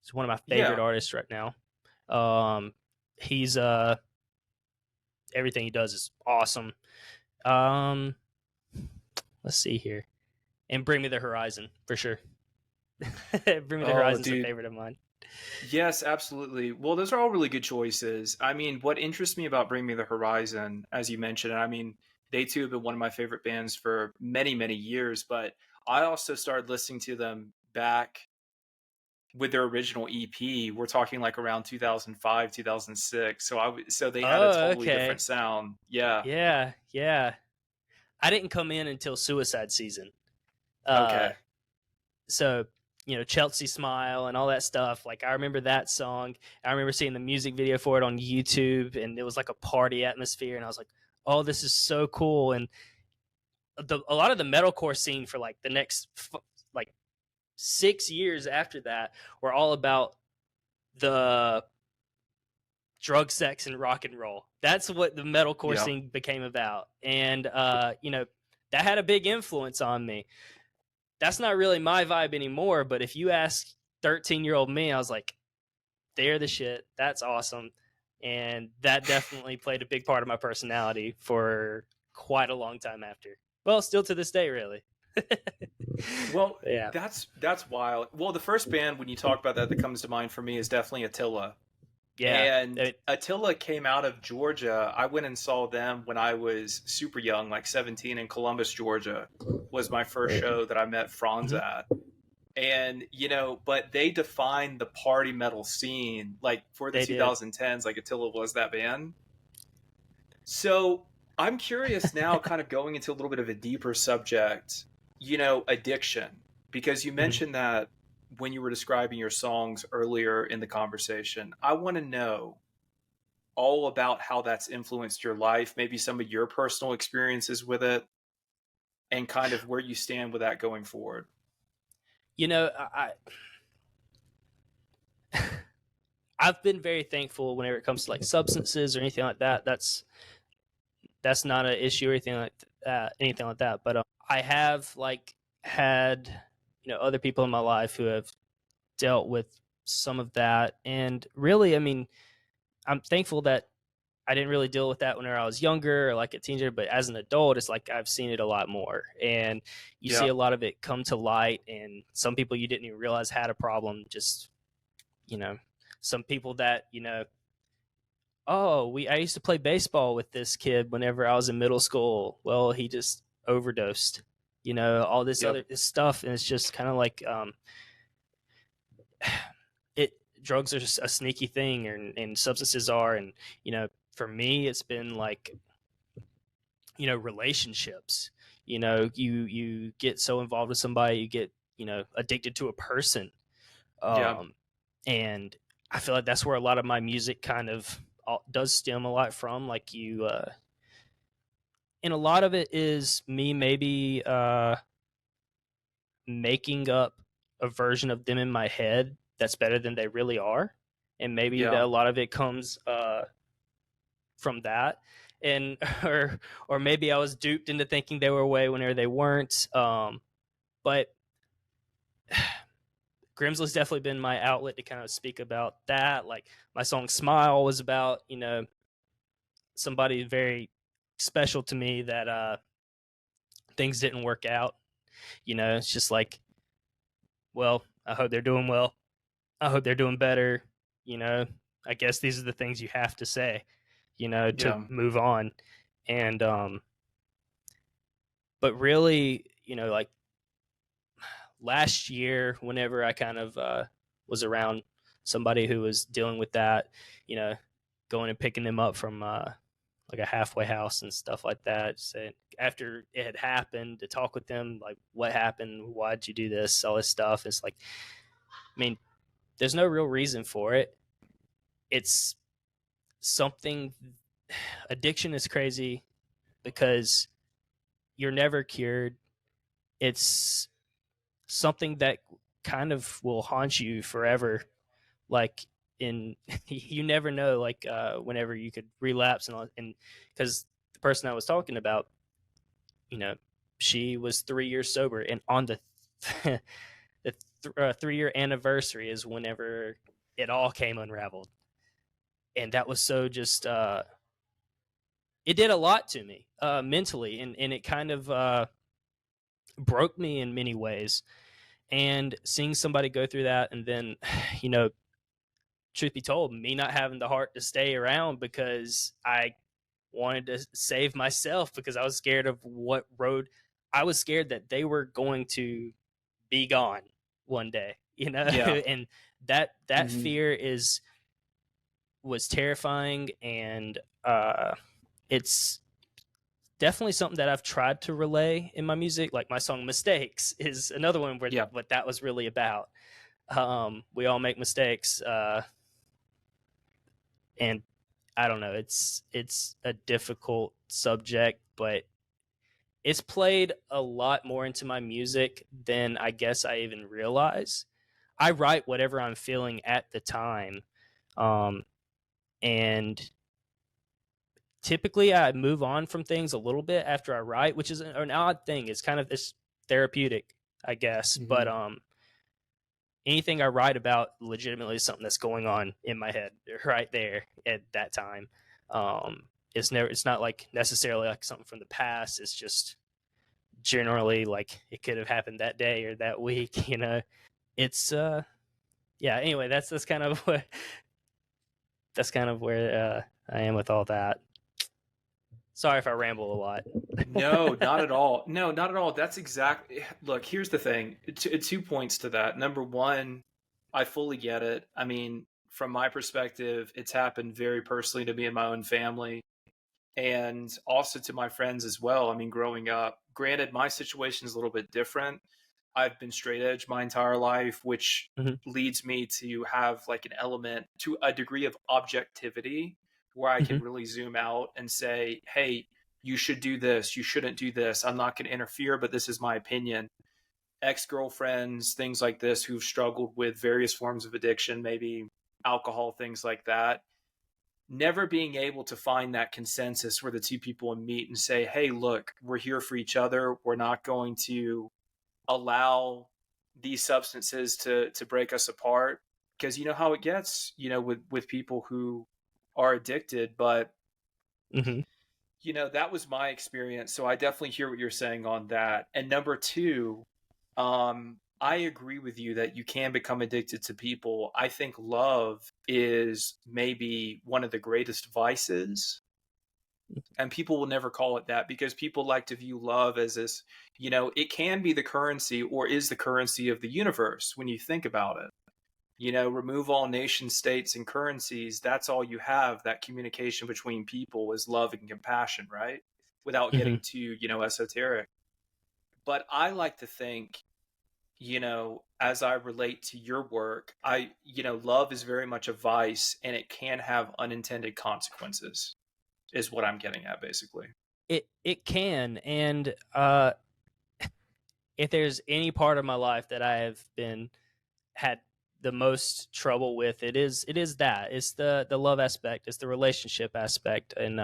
He's one of my favorite Yeah. artists right now. He's everything he does is awesome. Um, let's see here, and Bring Me the Horizon for sure. Bring Me the Oh, Horizon's a dude. favorite of mine. Yes, absolutely. Well, those are all really good choices. I mean, what interests me about Bring Me the Horizon, as you mentioned, and I mean, they too have been one of my favorite bands for many, many years, but I also started listening to them back with their original EP. We're talking like around 2005, 2006. So they had a Oh, totally different okay. sound. Yeah. Yeah, yeah. I didn't come in until Suicide Season. Uh, Okay. so Chelsea Smile and all that stuff. Like, I remember that song. I remember seeing the music video for it on YouTube, and it was like a party atmosphere. And I was like, oh, this is so cool. And a lot of the metalcore scene for like the next like 6 years after that were all about the drug, sex, and rock and roll. That's what the metalcore scene became about. And, that had a big influence on me. That's not really my vibe anymore, but if you ask 13-year-old me, I was like, they're the shit. That's awesome. And that definitely played a big part of my personality for quite a long time after. Well, still to this day, really. Well, yeah, that's wild. Well, the first band when you talk about that comes to mind for me is definitely Attila. yeah. And Attila came out of Georgia. I went and saw them when I was super young, like 17, in Columbus, Georgia, was my first show that I met Franz at. And, but they defined the party metal scene, like for the 2010s, like Attila was that band. So I'm curious now, kind of going into a little bit of a deeper subject, addiction, because you mentioned that when you were describing your songs earlier in the conversation. I want to know all about how that's influenced your life, maybe some of your personal experiences with it, and kind of where you stand with that going forward. I've been very thankful whenever it comes to like substances or anything like that. That's not an issue or anything like that. But I have like had other people in my life who have dealt with some of that, and really, I mean, I'm thankful that I didn't really deal with that whenever I was younger or like a teenager, but as an adult, it's like I've seen it a lot more, and you see a lot of it come to light, and some people you didn't even realize had a problem. Just some people that I used to play baseball with this kid whenever I was in middle school. Well, he just overdosed, all this other stuff. And it's just kind of like, drugs are just a sneaky thing, and substances are. And, for me, it's been like, relationships, you get so involved with somebody, you get, addicted to a person. And I feel like that's where a lot of my music kind of does stem a lot from. Like and a lot of it is me maybe making up a version of them in my head that's better than they really are, and maybe that a lot of it comes from that, and or maybe I was duped into thinking they were away whenever they weren't. But Grimzlee's definitely been my outlet to kind of speak about that. Like my song "Smile" was about somebody very special to me that things didn't work out. It's just like, well, I hope they're doing well. I hope they're doing better. I guess these are the things you have to say, to move on. And but really, like last year, whenever I kind of was around somebody who was dealing with that, going and picking them up from like a halfway house and stuff like that. So after it had happened, to talk with them, like, what happened? Why'd you do this? All this stuff. It's like, I mean, there's no real reason for it. It's something. Addiction is crazy because you're never cured. It's something that kind of will haunt you forever. Like, you never know, like whenever you could relapse, and because the person I was talking about, she was 3 years sober, and on the 3-year anniversary is whenever it all came unraveled, and that was so just it did a lot to me mentally, and it kind of broke me in many ways. And seeing somebody go through that, and then truth be told, me not having the heart to stay around because I wanted to save myself, because I was scared of what road. I was scared that they were going to be gone one day, and that fear was terrifying, and it's definitely something that I've tried to relay in my music. Like my song "Mistakes" is another one where Yeah. what that was really about. We all make mistakes, and I don't know. It's a difficult subject, but it's played a lot more into my music than I guess I even realize. I write whatever I'm feeling at the time, um, and typically I move on from things a little bit after I write, which is an odd thing. It's kind of this therapeutic, I guess. But Hmm. anything I write about legitimately is something that's going on in my head right there at that time. Um, it's not like necessarily like something from the past. It's just generally like it could have happened that day or that week. It's yeah. Anyway, that's kind of what that's kind of where I am with all that. Sorry if I ramble a lot. No, not at all. No, not at all. That's exactly. Look, here's the thing. Two points to that. Number one, I fully get it. I mean, from my perspective, it's happened very personally to me and my own family, and also to my friends as well. I mean, growing up, granted, my situation is a little bit different. I've been straight edge my entire life, which Hmm. leads me to have like an element to a degree of objectivity where I can Hmm. really zoom out and say, hey, you should do this, you shouldn't do this. I'm not going to interfere, but this is my opinion. Ex girlfriends, things like this, who've struggled with various forms of addiction, maybe alcohol, things like that. Never being able to find that consensus where the two people meet and say, hey, look, we're here for each other. We're not going to allow these substances to break us apart, because you know how it gets, with people who are addicted. But Hmm. that was my experience, so I definitely hear what you're saying on that. And number two, I agree with you that you can become addicted to people. I think love is maybe one of the greatest vices, and people will never call it that because people like to view love as this, it can be the currency or is the currency of the universe when you think about it. Remove all nation states and currencies, that's all you have. That communication between people is love and compassion, right? Without Hmm. getting too, esoteric. But I like to think, as I relate to your work, love is very much a vice and it can have unintended consequences, is what I'm getting at, basically. It can, and if there's any part of my life that I have been had the most trouble with, it is that it's the love aspect, it's the relationship aspect, and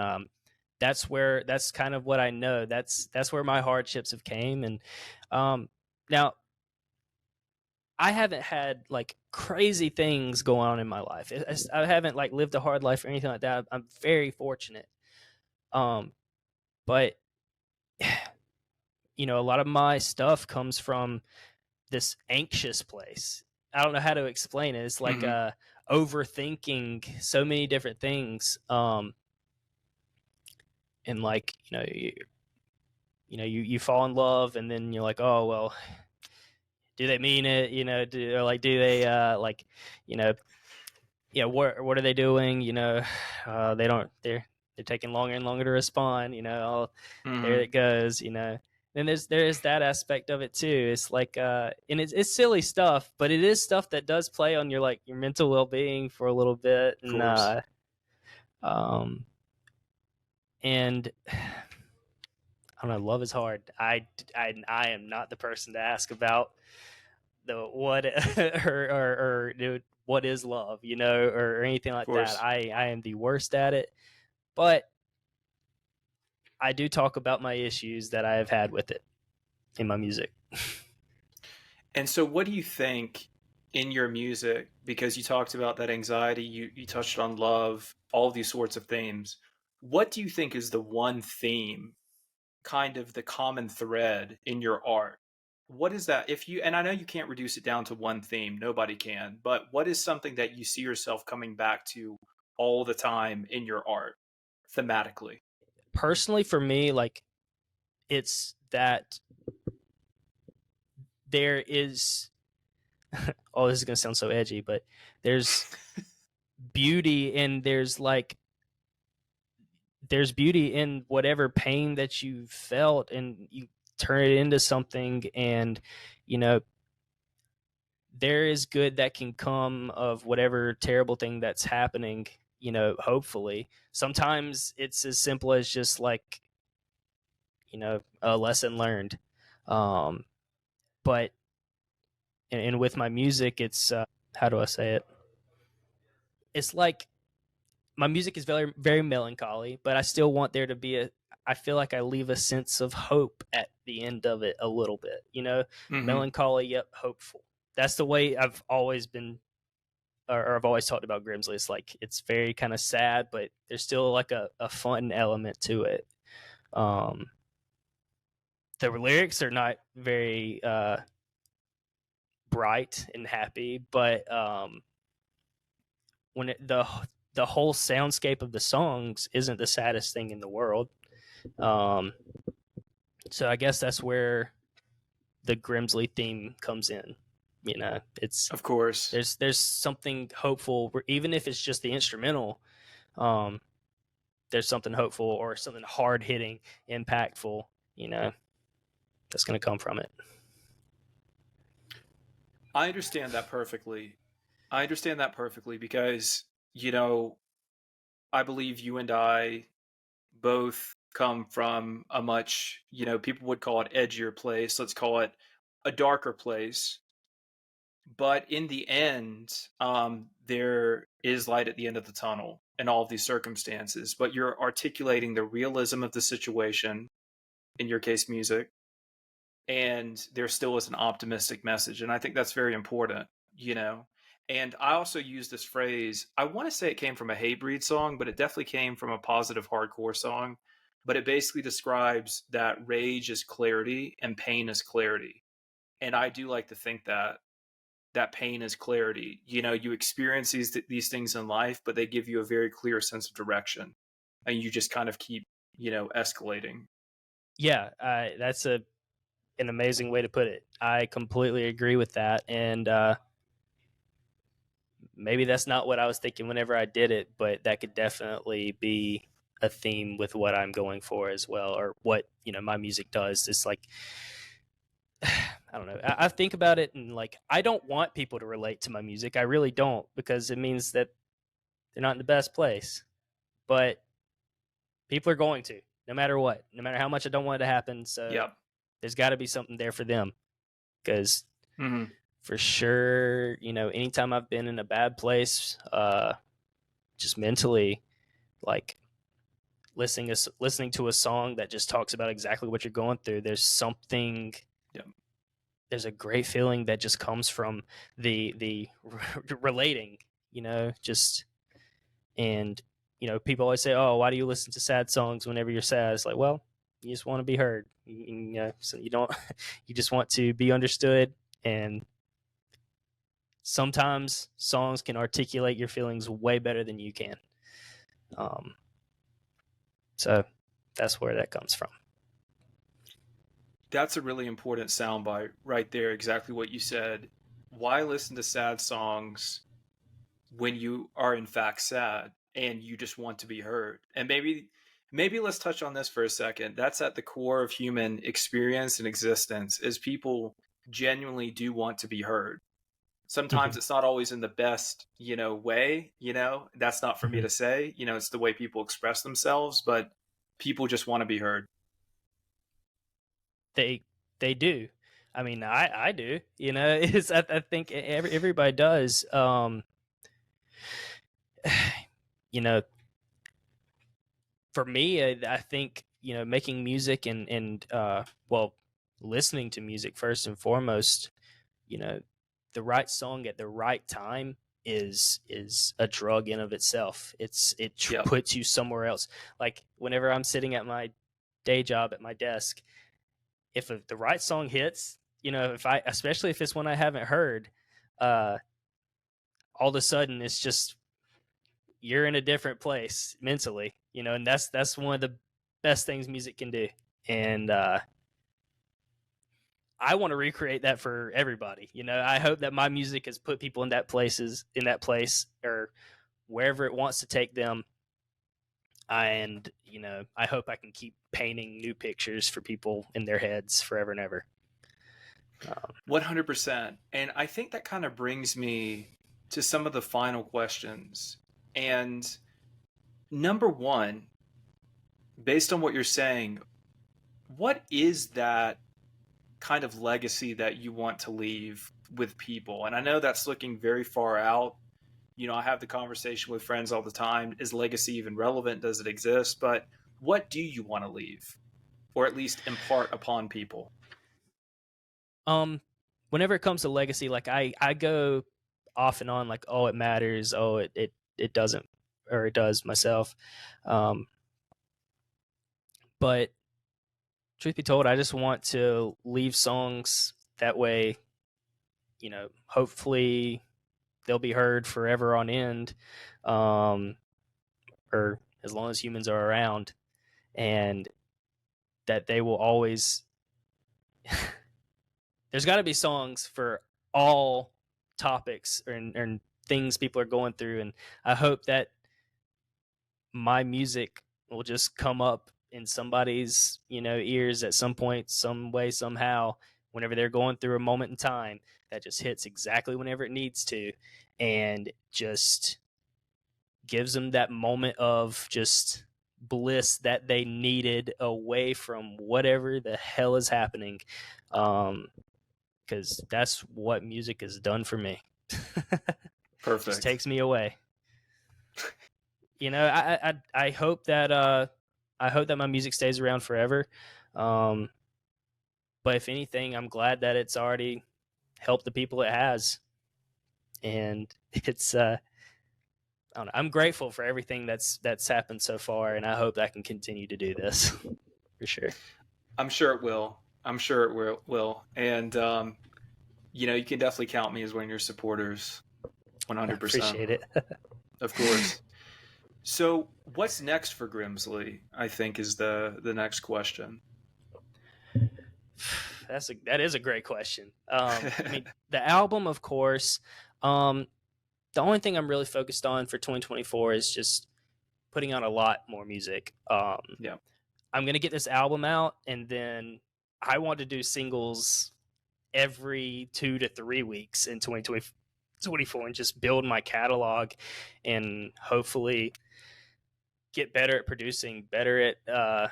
that's kind of what I know. That's where my hardships have came, and now I haven't had like crazy things going on in my life. I haven't like lived a hard life or anything like that. I'm very fortunate, um, but a lot of my stuff comes from this anxious place. I don't know how to explain it. It's like Hmm. overthinking so many different things. And like, you fall in love and then you're like, "Oh, well, do they mean it?" Or like do they like, you know, what are they doing? They don't they're taking longer and longer to respond, oh, there Hmm. it goes. Then there is that aspect of it too. It's like and it's silly stuff, but it is stuff that does play on your like your mental well-being for a little bit. Of And course. um and I don't know, love is hard. I am not the person to ask about the what or dude, what is love, or anything Of like that. course. I am the worst at it, but I do talk about my issues that I have had with it in my music. And so, what do you think in your music? Because you talked about that anxiety, you touched on love, all of these sorts of themes. What do you think is the one theme, kind of the common thread in your art? What is that? And I know you can't reduce it down to one theme, nobody can, but what is something that you see yourself coming back to all the time in your art, thematically? Personally, for me, like it's that there is oh, this is gonna sound so edgy, but there's beauty and there's beauty in whatever pain that you felt, and you turn it into something. And you know, there is good that can come of whatever terrible thing that's happening. You know, hopefully sometimes it's as simple as just like, you know, a lesson learned. But and with my music, it's how do I say it, it's like my music is very very melancholy, but I still want there to be a, I feel like I leave a sense of hope at the end of it a little bit, you know, Hmm. melancholy yet hopeful. That's the way I've always been, or I've always talked about Grimzlee. It's like it's very kind of sad, but there's still like a fun element to it. Um, the lyrics are not very bright and happy, but when the whole soundscape of the songs isn't the saddest thing in the world. Um, so I guess that's where the Grimsley theme comes in. You know, it's Of course. there's something hopeful, even if it's just the instrumental. Um, there's something hopeful or something hard hitting, impactful. You know, that's going to come from it. I understand that perfectly. I understand that perfectly because, you know, I believe you and I both come from a much, you know, people would call it edgier place. Let's call it a darker place. But in the end, there is light at the end of the tunnel in all of these circumstances. But you're articulating the realism of the situation, in your case, music, and there still is an optimistic message. And I think that's very important, you know. And I also use this phrase, I want to say it came from a Hatebreed song, but it definitely came from a positive hardcore song. But it basically describes that rage is clarity and pain is clarity. And I do like to think that pain is clarity. You know, you experience these things in life, but they give you a very clear sense of direction, and you just kind of keep, you know, escalating. Yeah, that's an amazing way to put it. I completely agree with that, and maybe that's not what I was thinking whenever I did it, but that could definitely be a theme with what I'm going for as well, or what, you know, my music does. It's like I don't know. I think about it, and like I don't want people to relate to my music. I really don't, because it means that they're not in the best place. But people are going to, no matter what, no matter how much I don't want it to happen. So Yep. there's got to be something there for them, because Hmm. for sure, you know, anytime I've been in a bad place, just mentally, like listening to a song that just talks about exactly what you're going through, there's something, Yep. there's a great feeling that just comes from the relating, you know, just, and you know, people always say, oh, why do you listen to sad songs whenever you're sad? It's like, well, you just want to be heard, you know, so you don't you just want to be understood. And sometimes songs can articulate your feelings way better than you can. um, so that's where that comes from. That's a really important soundbite right there. Exactly what you said. Why listen to sad songs when you are in fact sad and you just want to be heard? And maybe let's touch on this for a second. That's at the core of human experience and existence, is people genuinely do want to be heard. Sometimes Mm-hmm. it's not always in the best, you know, way, you know, that's not for me Mm-hmm. to say, you know, it's the way people express themselves, but people just want to be heard. They do. I mean, I do. You know, it's I think everybody does. You know, for me, I think, you know, making music and well, listening to music first and foremost. You know, the right song at the right time is a drug in of itself. Yep. Puts you somewhere else. Like whenever I'm sitting at my day job at my desk, if the right song hits, you know, if I, especially if it's one I haven't heard, uh, all of a sudden it's just, you're in a different place mentally, you know, and that's one of the best things music can do. And I want to recreate that for everybody. You know, I hope that my music has put people in that place, or wherever it wants to take them. And I hope I can keep painting new pictures for people in their heads forever and ever. 100%. And I think that kind of brings me to some of the final questions. And number one, based on what you're saying, what is that kind of legacy that you want to leave with people? And I know that's looking very far out. I have the conversation with friends all the time. Is legacy even relevant? Does it exist? But what do you want to leave, or at least impart upon people? Whenever it comes to legacy, like I go off and on like, oh, it matters, oh, it doesn't, or it does myself. But truth be told, I just want to leave songs that way, hopefully they'll be heard forever on end, or as long as humans are around, and that they will always there's got to be songs for all topics and things people are going through, and I hope that my music will just come up in somebody's ears at some point, some way, somehow, whenever they're going through a moment in time that just hits exactly whenever it needs to, and just gives them that moment of just bliss that they needed away from whatever the hell is happening. Because that's what music has done for me. Perfect. Just takes me away. I hope that my music stays around forever. But if anything, I'm glad that it's already helped the people it has, and it's I don't know, I'm grateful for everything that's happened so far, and I hope I can continue to do this for sure. I'm sure it will. I'm sure it will. And you can definitely count me as one of your supporters. 100%. I appreciate it. Of course. So, what's next for Grimzlee? I think is the next question. That is a great question. I mean, the album, of course. The only thing I'm really focused on for 2024 is just putting out a lot more music. Yeah. I'm gonna get this album out, and then I want to do singles every 2 to 3 weeks in 2024, and just build my catalog, and hopefully get better at producing, better at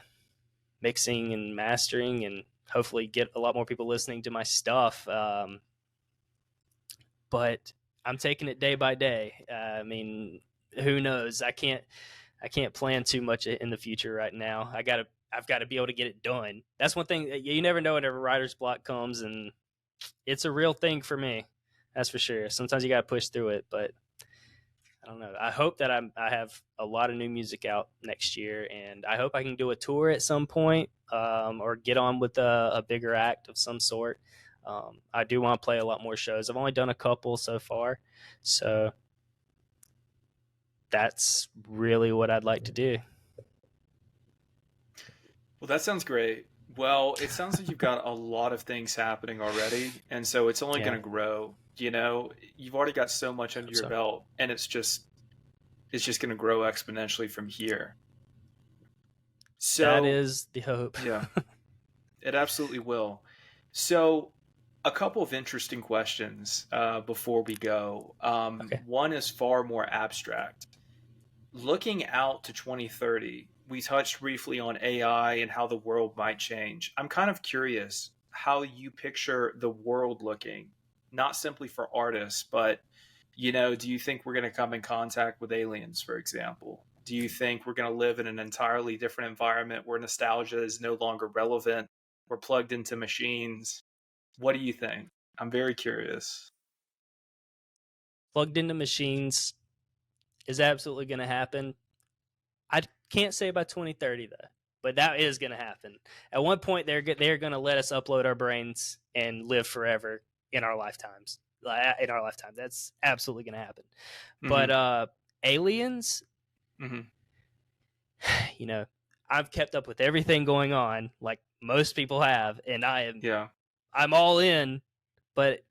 mixing and mastering, and hopefully get a lot more people listening to my stuff. But I'm taking it day by day. I mean, who knows? I can't plan too much in the future right now. I've got to be able to get it done. That's one thing. You never know whenever writer's block comes, and it's a real thing for me. That's for sure. Sometimes you got to push through it, but I don't know. I hope that I have a lot of new music out next year, and I hope I can do a tour at some point, or get on with a bigger act of some sort. I do want to play a lot more shows. I've only done a couple so far, so that's really what I'd like to do. Well, that sounds great. Well, it sounds like you've got a lot of things happening already, and so it's only going to grow. You've already got so much under your belt, and it's just going to grow exponentially from here. So that is the hope. Yeah, it absolutely will. So, a couple of interesting questions before we go. Okay. One is far more abstract. Looking out to 2030, we touched briefly on AI and how the world might change. I'm kind of curious how you picture the world looking, not simply for artists, but, do you think we're going to come in contact with aliens, for example? Do you think we're going to live in an entirely different environment where nostalgia is no longer relevant? We're plugged into machines. What do you think? I'm very curious. Plugged into machines is absolutely going to happen. I can't say by 2030 though, but that is going to happen. At one point, they're going to let us upload our brains and live forever in our lifetimes. That's absolutely going to happen. Mm-hmm. But aliens, mm-hmm. I've kept up with everything going on, like most people have, and I'm all in. But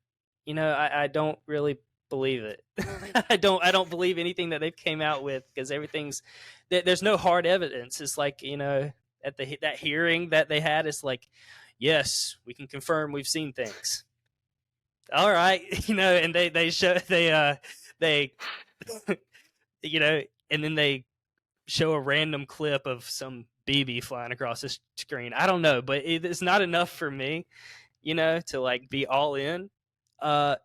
I don't really believe it. I don't believe anything that they've came out with, because there's no hard evidence. It's like, at that hearing that they had, it's like, yes, we can confirm we've seen things. All right, and they show they and then they show a random clip of some BB flying across the screen. I don't know, but it's not enough for me, to like be all in. But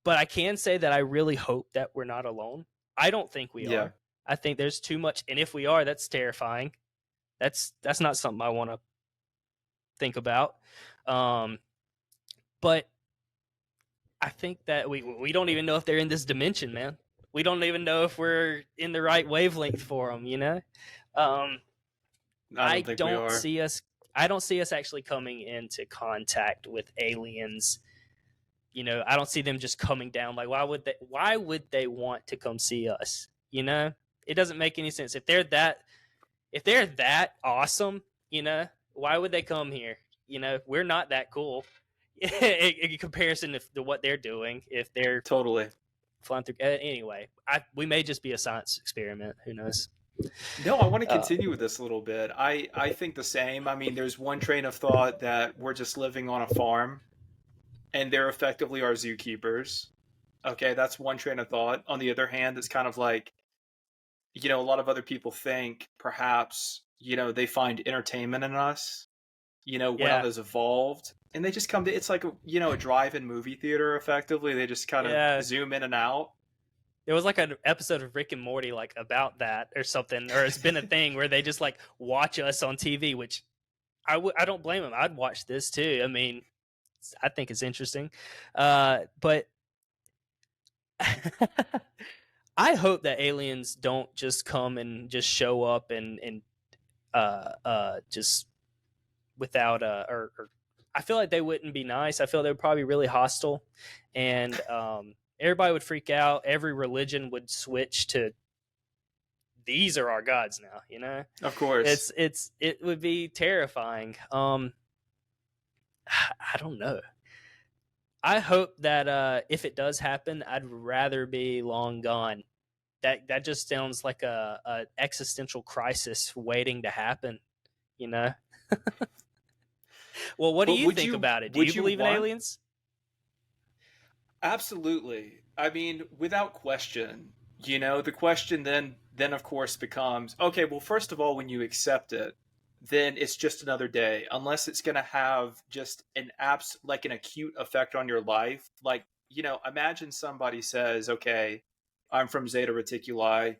I can say that I really hope that we're not alone. I don't think we Yeah. are. I think there's too much, and if we are, that's terrifying. That's not something I want to think about. But I think that we don't even know if they're in this dimension, man. We don't even know if we're in the right wavelength for them, I don't think we are. I don't see us actually coming into contact with aliens. I don't see them just coming down. Like, why would they want to come see us? It doesn't make any sense. If they're that awesome, why would they come here? We're not that cool in comparison to what they're doing. If they're Totally. flying through, anyway, we may just be a science experiment. Who knows? No, I want to continue with this a little bit. I think the same. I mean, there's one train of thought that we're just living on a farm and they're effectively our zookeepers. Okay, that's one train of thought. On the other hand, it's kind of like, a lot of other people think perhaps, they find entertainment in us, we're not as evolved. And they just come to, it's like, a drive-in movie theater, effectively. They just kind of zoom in and out. There was like an episode of Rick and Morty like about that or something, or it's been a thing where they just like watch us on TV, which I don't blame them. I'd watch this too. I mean, I think it's interesting. But I hope that aliens don't just come and just show up and just without or I feel like they wouldn't be nice. I feel they would probably be really hostile, and everybody would freak out. Every religion would switch to, these are our gods now, Of course. It would be terrifying. I don't know. I hope that if it does happen, I'd rather be long gone. That just sounds like a existential crisis waiting to happen, Well, what do you think about it? Do you believe in aliens? Absolutely. I mean, without question. The question then of course becomes, okay, well, first of all, when you accept it, then it's just another day, unless it's going to have just an acute effect on your life. Like, imagine somebody says, okay, I'm from Zeta Reticuli.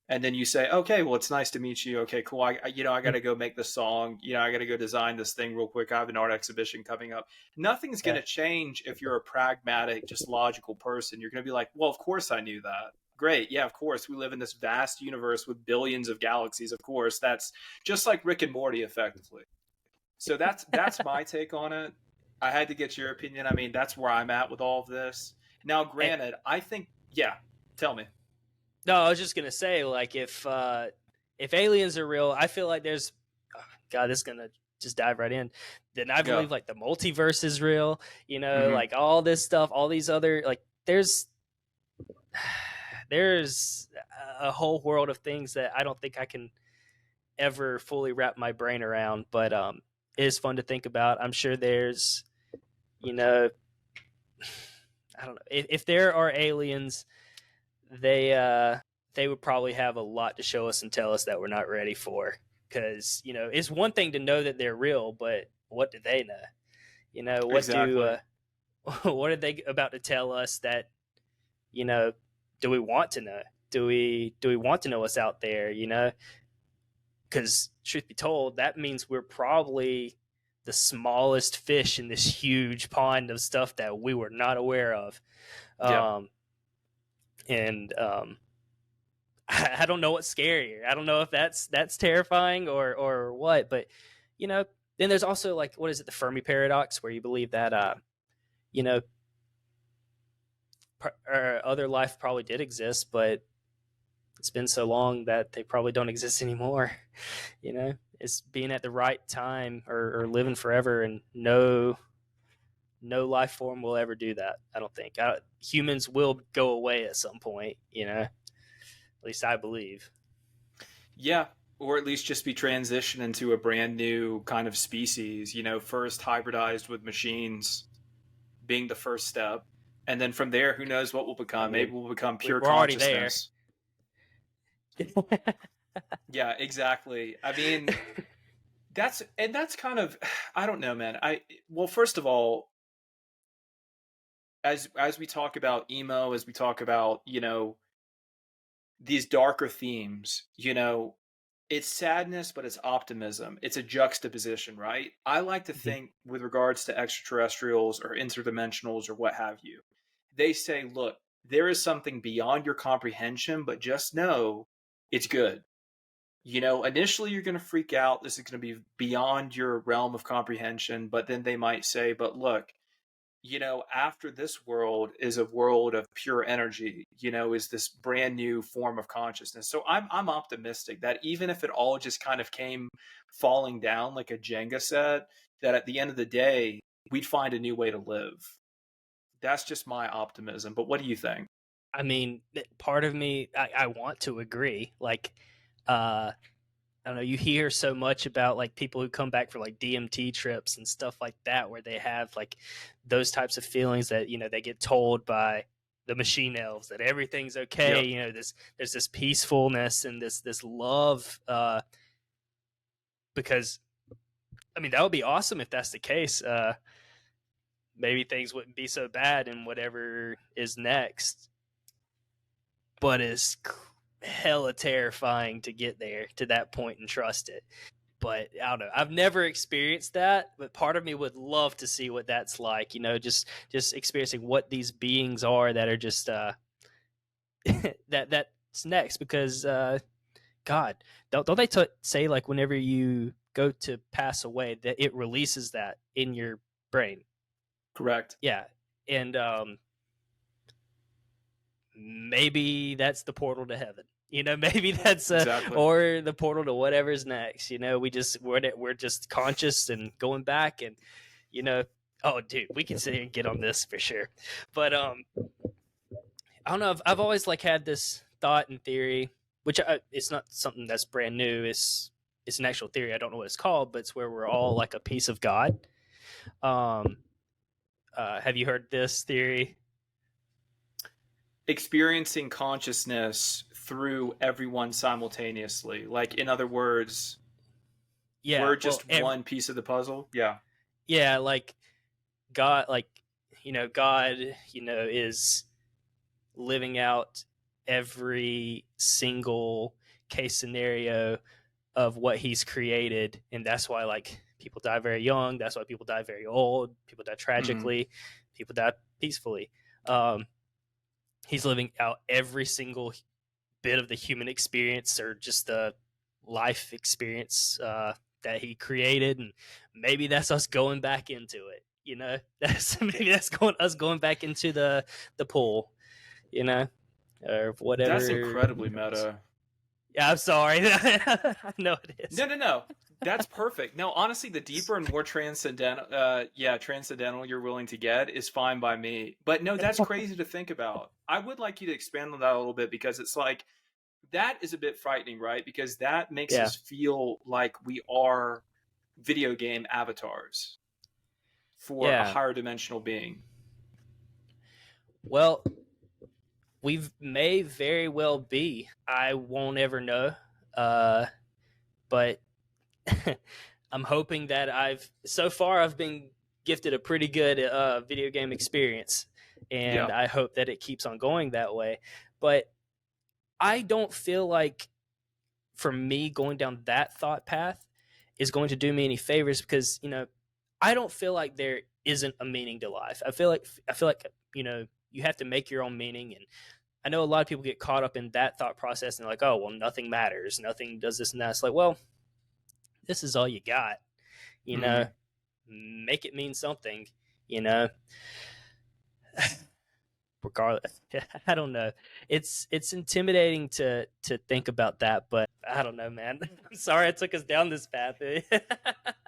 And then you say, okay, well, it's nice to meet you. Okay, cool. I got to go make this song. I got to go design this thing real quick. I have an art exhibition coming up. Nothing's going to change if you're a pragmatic, just logical person. You're going to be like, well, of course I knew that. Great. Yeah, of course. We live in this vast universe with billions of galaxies. Of course, that's just like Rick and Morty, effectively. So that's my take on it. I had to get your opinion. I mean, that's where I'm at with all of this. Now, granted, I think, yeah, tell me. No, I was just gonna say, like, if aliens are real, I feel like there's, God, this is gonna just dive right in. Then I believe like the multiverse is real. Like all this stuff, all these other, like, there's a whole world of things that I don't think I can ever fully wrap my brain around. But it is fun to think about. I'm sure there's, I don't know, if there are aliens, they would probably have a lot to show us and tell us that we're not ready for. Because it's one thing to know that they're real, but what do they know? What exactly. what are they about to tell us that do we want to know? Do we want to know what's out there? Because truth be told, that means we're probably the smallest fish in this huge pond of stuff that we were not aware of. And I don't know what's scarier. I don't know if that's terrifying or what, but then there's also, like, what is it, the Fermi paradox, where you believe that other life probably did exist, but it's been so long that they probably don't exist anymore. It's being at the right time or living forever and no no life form will ever do that. I don't think. Humans will go away at some point, at least I believe. Yeah, or at least just be transitioned into a brand new kind of species, first hybridized with machines being the first step. And then from there, who knows what we'll I become? Maybe mean, we'll become pure we're already there. consciousness. Yeah, exactly. I mean, that's kind of, I don't know, man. Well, first of all, as we talk about emo, as we talk about, these darker themes, it's sadness, but it's optimism. It's a juxtaposition, right? I like to think with regards to extraterrestrials or interdimensionals or what have you. They say, look, there is something beyond your comprehension, but just know it's good. Initially you're going to freak out. This is going to be beyond your realm of comprehension, but then they might say, but look, after this world is a world of pure energy, is this brand new form of consciousness. So I'm optimistic that even if it all just kind of came falling down like a Jenga set, that at the end of the day, we'd find a new way to live. That's just my optimism. But what do you think? I mean, part of me, I want to agree. Like, I don't know, you hear so much about like people who come back for like DMT trips and stuff like that, where they have like those types of feelings that, they get told by the machine elves that everything's okay. Yep. There's this peacefulness and this love, because I mean, that would be awesome if that's the case. Maybe things wouldn't be so bad in whatever is next, but it's hella terrifying to get there to that point and trust it. But I don't know. I've never experienced that, but part of me would love to see what that's like. Just experiencing what these beings are that are just that's next. Because God, don't they say like whenever you go to pass away that it releases that in your brain? Correct. Yeah, and maybe that's the portal to heaven. Maybe that's Exactly. or the portal to whatever's next. We're just conscious and going back, and oh dude, we can sit here and get on this for sure. But I don't know. I've always like had this thought and theory, which it's not something that's brand new. It's an actual theory. I don't know what it's called, but it's where we're all like a piece of God. Um, have you heard this theory? Experiencing consciousness through everyone simultaneously. Like, in other words, Yeah. we're just one piece of the puzzle. Yeah. Yeah, like God, God, is living out every single case scenario of what he's created. And that's why like people die very young. That's why people die very old. People die tragically. People die peacefully. He's living out every single bit of the human experience or just the life experience that he created, and maybe that's us going back into it. That's going back into the pool, or whatever. That's incredibly meta. Yeah, I'm sorry. I know it is. No. That's perfect. No, honestly, the deeper and more transcendental you're willing to get is fine by me. But no, that's crazy to think about. I would like you to expand on that a little bit, because it's like, that is a bit frightening, right? Because that makes us feel like we are video game avatars for a higher dimensional being. Well, we may very well be. I won't ever know. But I'm hoping that I've been gifted a pretty good video game experience, and I hope that it keeps on going that way. But I don't feel like, for me, going down that thought path is going to do me any favors, because I don't feel like there isn't a meaning to life. I feel like you have to make your own meaning, and I know a lot of people get caught up in that thought process and they're like, oh well, nothing matters, nothing does this and that. It's like, well, this is all you got, make it mean something, regardless. I don't know. It's intimidating to think about that, but I don't know, man. I'm sorry I took us down this path.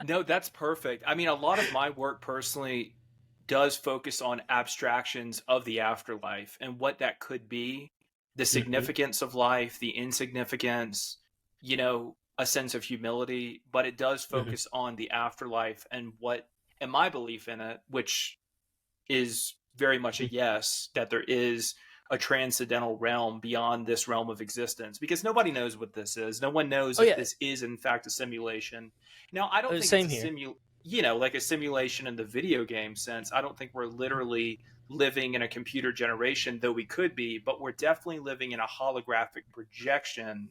No, that's perfect. I mean, a lot of my work personally does focus on abstractions of the afterlife and what that could be, the Hmm. significance of life, the insignificance, a sense of humility, but it does Hmm. focus on the afterlife and my belief in it, which is very much a yes, that there is a transcendental realm beyond this realm of existence, because nobody knows what this is. No one knows Oh if yeah, this is in fact a simulation. Now, I don't think it's same here. like a simulation in the video game sense. I don't think we're literally living in a computer generation, though we could be, but we're definitely living in a holographic projection,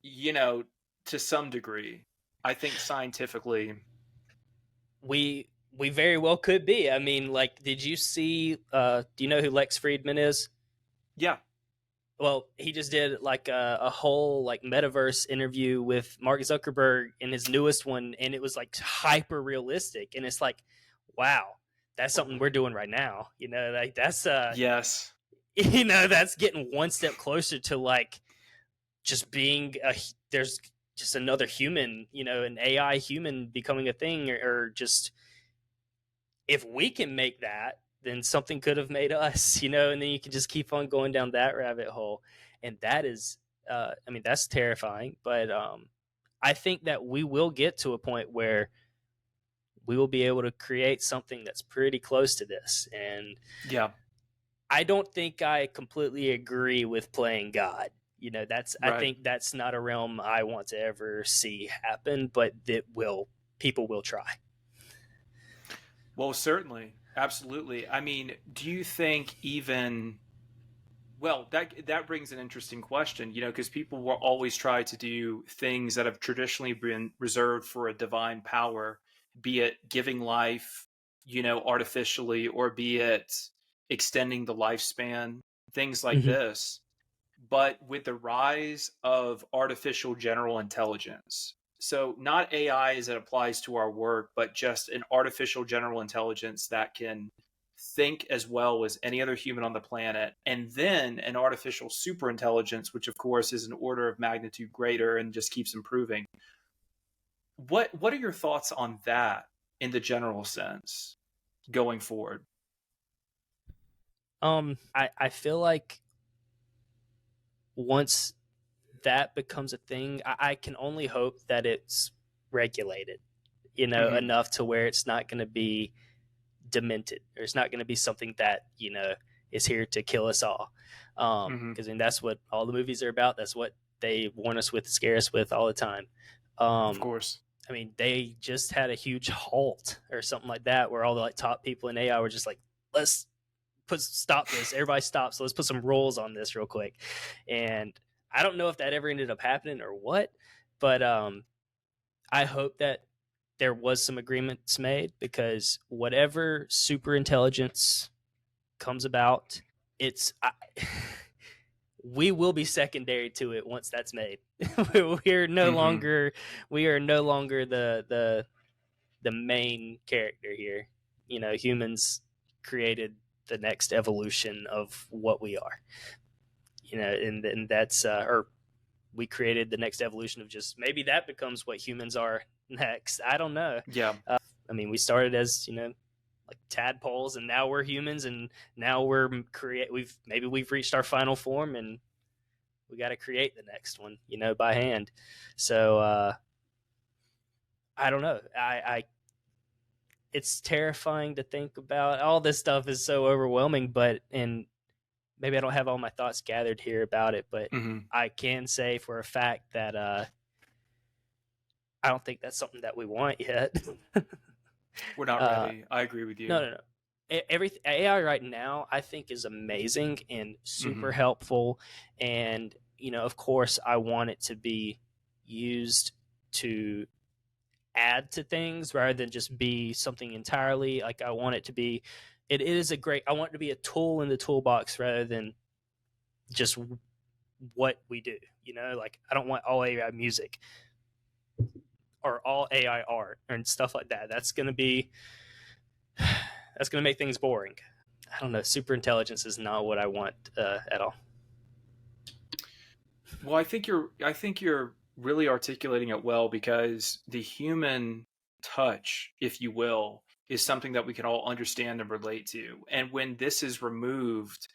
you know, to some degree. I think scientifically. We very well could be. I mean, like, did you see? Do you know who Lex Friedman is? Yeah. Well, he just did like a whole like metaverse interview with Mark Zuckerberg in his newest one, and it was like hyper realistic. And it's like, wow, that's something we're doing right now. Like that's Yes. that's getting one step closer to like just being there's just another human, an AI human becoming a thing, or just if we can make that, then something could have made us, and then you can just keep on going down that rabbit hole. And that is, I mean, that's terrifying, but I think that we will get to a point where we will be able to create something that's pretty close to this. And Yeah. I don't think I completely agree with playing God. I Right. think that's not a realm I want to ever see happen, but people will try. Well, certainly. Absolutely. I mean, do you think even well, that brings an interesting question, because people will always try to do things that have traditionally been reserved for a divine power, be it giving life, artificially, or be it extending the lifespan, things like Mm-hmm. this. But with the rise of artificial general intelligence, so not AI as it applies to our work, but just an artificial general intelligence that can think as well as any other human on the planet, and then an artificial super intelligence, which of course is an order of magnitude greater and just keeps improving. What are your thoughts on that in the general sense going forward? I feel like once that becomes a thing, I can only hope that it's regulated, Mm-hmm. enough to where it's not going to be demented, or it's not going to be something that is here to kill us all. Mm-hmm. Because I mean that's what all the movies are about. That's what they warn us with, scare us with all the time. Of Um, course. I mean, they just had a huge halt or something like that, where all the like top people in AI were just like, let's stop this. Everybody stop. So let's put some rules on this real quick. And I don't know if that ever ended up happening or what, but I hope that there was some agreements made, because whatever super intelligence comes about, it's we will be secondary to it once that's made. we are no Mm-hmm. longer we are no longer the main character here. Humans created the next evolution of what we are. And that's or we created the next evolution of just maybe that becomes what humans are next. I don't know. Yeah. I mean, we started as like tadpoles, and now we're humans, and now we've reached our final form, and we got to create the next one, by hand. So I don't know. I It's terrifying to think about. All this stuff is so overwhelming, and maybe I don't have all my thoughts gathered here about it, but Mm-hmm. I can say for a fact that I don't think that's something that we want yet. We're not uh, ready. I agree with no, you. no, no. Every AI right now, I think, is amazing and Mm-hmm. super helpful. And of course, I want it to be used to add to things rather than just be something entirely. Like I want it to be. It is a great. I want it to be a tool in the toolbox rather than just what we do. Like I don't want all AI music or all AI art and stuff like that. That's gonna make things boring. I don't know. Super intelligence is not what I want at all. Well, I think you're really articulating it well, because the human touch, if you will, is something that we can all understand and relate to. And when this is removed,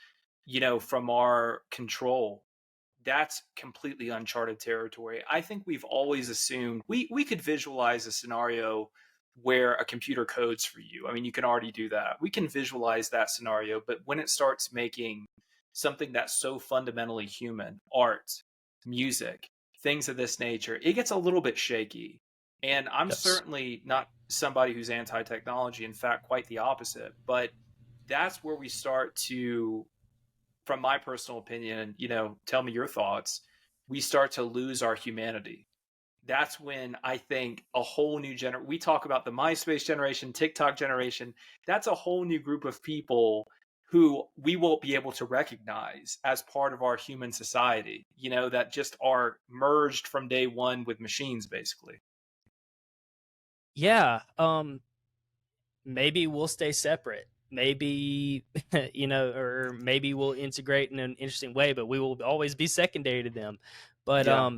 from our control, that's completely uncharted territory. I think we've always assumed we could visualize a scenario where a computer codes for you. I mean, you can already do that. We can visualize that scenario, but when it starts making something that's so fundamentally human, art, music, things of this nature, it gets a little bit shaky. And I'm Yes. certainly not somebody who's anti-technology, in fact, quite the opposite. But that's where we start to, from my personal opinion, tell me your thoughts, we start to lose our humanity. That's when I think a whole new generation, we talk about the MySpace generation, TikTok generation, that's a whole new group of people who we won't be able to recognize as part of our human society, that just are merged from day one with machines, basically. Yeah. Maybe we'll stay separate. Maybe, or maybe we'll integrate in an interesting way, but we will always be secondary to them. But Yeah.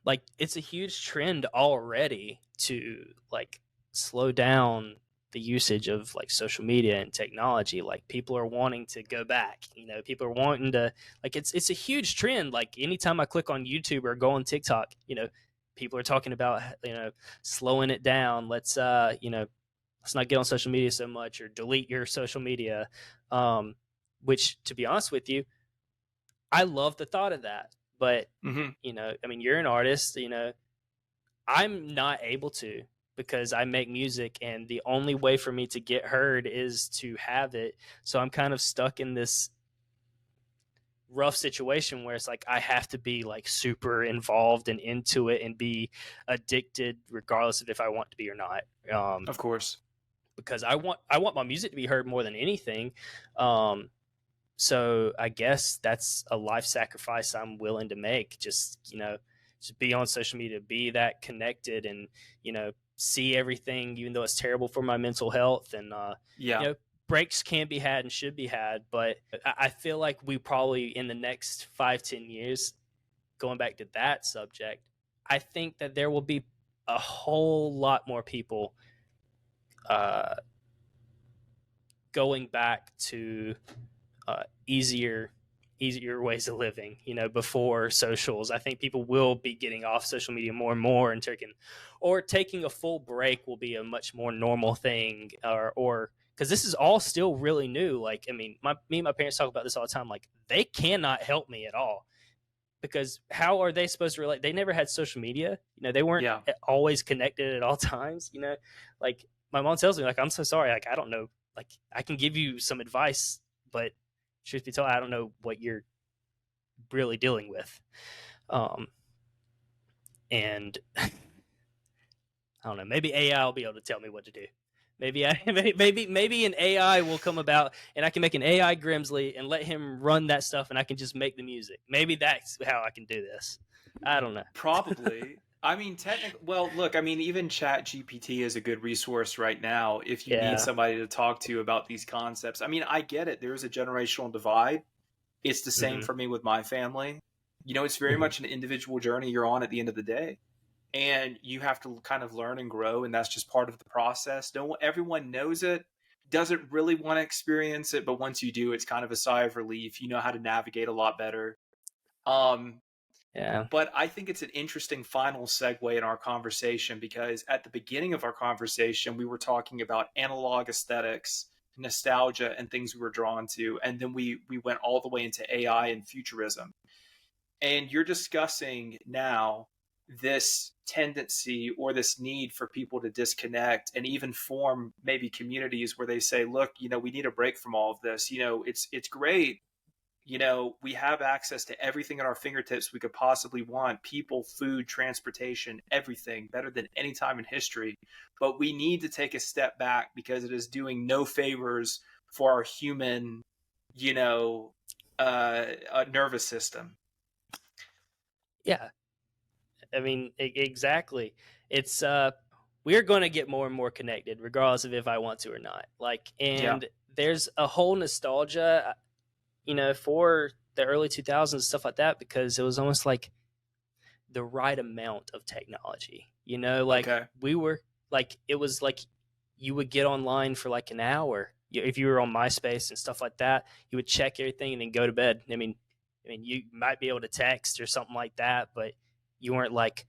like, it's a huge trend already to like slow down the usage of like social media and technology. Like, people are wanting to go back, people are wanting to, like, it's a huge trend. Like, anytime I click on YouTube or go on TikTok, people are talking about, slowing it down. Let's let's not get on social media so much, or delete your social media. Which, to be honest with you, I love the thought of that. But, Hmm. I mean, you're an artist, I'm not able to, because I make music, and the only way for me to get heard is to have it. So I'm kind of stuck in this rough situation where it's like I have to be like super involved and into it and be addicted regardless of if I want to be or not. Of course. Because I want my music to be heard more than anything. Um, so I guess that's a life sacrifice I'm willing to make. Just be on social media, be that connected, and see everything, even though it's terrible for my mental health. And Yeah. you know, breaks can be had and should be had, but I feel like we probably, in the next 5-10 years, going back to that subject, I think that there will be a whole lot more people uh, going back to easier ways of living, before socials. I think people will be getting off social media more and more, and taking a full break will be a much more normal thing. Or because this is all still really new. Like, I mean, me and my parents talk about this all the time. Like, they cannot help me at all, because how are they supposed to relate? They never had social media. They weren't Yeah. always connected at all times. Like, my mom tells me, like, I'm so sorry. Like, I don't know. Like, I can give you some advice, but truth be told, I don't know what you're really dealing with. Um, and I don't know. Maybe AI will be able to tell me what to do. Maybe an AI will come about, and I can make an AI Grimzlee and let him run that stuff, and I can just make the music. Maybe that's how I can do this. I don't know. Probably. I mean, technically, well, look, I mean, even Chat GPT is a good resource right now if you need Yeah. somebody to talk to about these concepts. I mean, I get it. There is a generational divide. It's the same Mm-hmm. for me with my family. It's very Mm-hmm. much an individual journey you're on at the end of the day. And you have to kind of learn and grow, and that's just part of the process. Don't everyone knows it, doesn't really want to experience it, but once you do, it's kind of a sigh of relief. You know how to navigate a lot better. Um, Yeah. but I think it's an interesting final segue in our conversation because at the beginning of our conversation, we were talking about analog aesthetics, nostalgia, and things we were drawn to. And then we went all the way into AI and futurism. And you're discussing now this tendency or this need for people to disconnect and even form maybe communities where they say, look, we need a break from all of this. It's great, we have access to everything at our fingertips we could possibly want: people, food, transportation, everything, better than any time in history. But we need to take a step back because it is doing no favors for our human, you know, nervous system. Yeah. I mean, exactly. It's we're going to get more and more connected, regardless of if I want to or not. Like, Yeah. and there's a whole nostalgia, for the early 2000s, stuff like that, because it was almost like the right amount of technology. You know, like Okay. we were like it was like you would get online for like an hour. If you were on MySpace and stuff like that, you would check everything and then go to bed. I mean, you might be able to text or something like that, but you weren't like,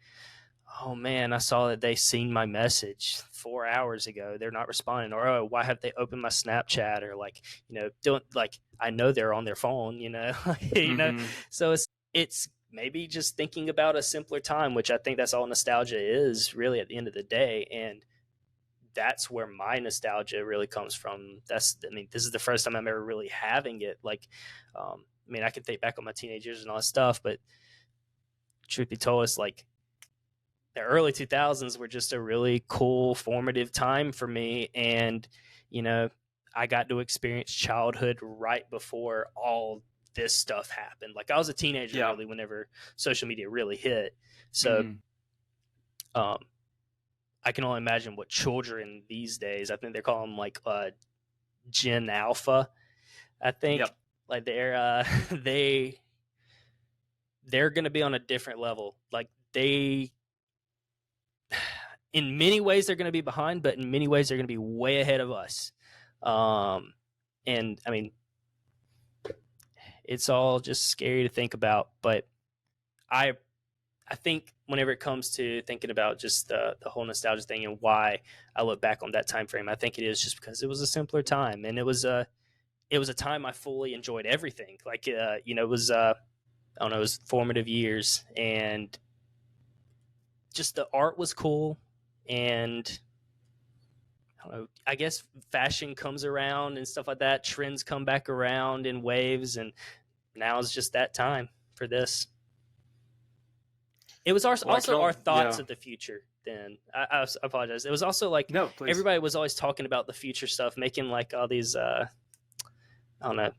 oh man, I saw that they seen my message 4 hours ago. They're not responding, or oh, why have they opened my Snapchat? Or like, don't like I know they're on their phone, you know. Mm-hmm. So it's maybe just thinking about a simpler time, which I think that's all nostalgia is really at the end of the day, and that's where my nostalgia really comes from. This is the first time I'm ever really having it. Like, I can think back on my teenage years and all that stuff, but truth be told, it's like the early 2000s were just a really cool formative time for me. And I got to experience childhood right before all this stuff happened. Like, I was a teenager Yeah. really whenever social media really hit. So Mm-hmm. I can only imagine what children these days, I think they're calling them like Gen Alpha, I think. Yep. Like they're going to be on a different level. Like, in many ways they're going to be behind, but in many ways they're going to be way ahead of us. And I mean, it's all just scary to think about. But I think whenever it comes to thinking about just the whole nostalgia thing and why I look back on that time frame, I think it is just because it was a simpler time, and it was a time I fully enjoyed everything. Like, it was I don't know, it was formative years, and just the art was cool, and I don't know, I guess fashion comes around and stuff like that. Trends come back around in waves, and now is just that time for this. It was Well, also our thoughts yeah. of the future then. I apologize. It was also like No, please. everybody was always talking about the future stuff, making like all these, I don't know.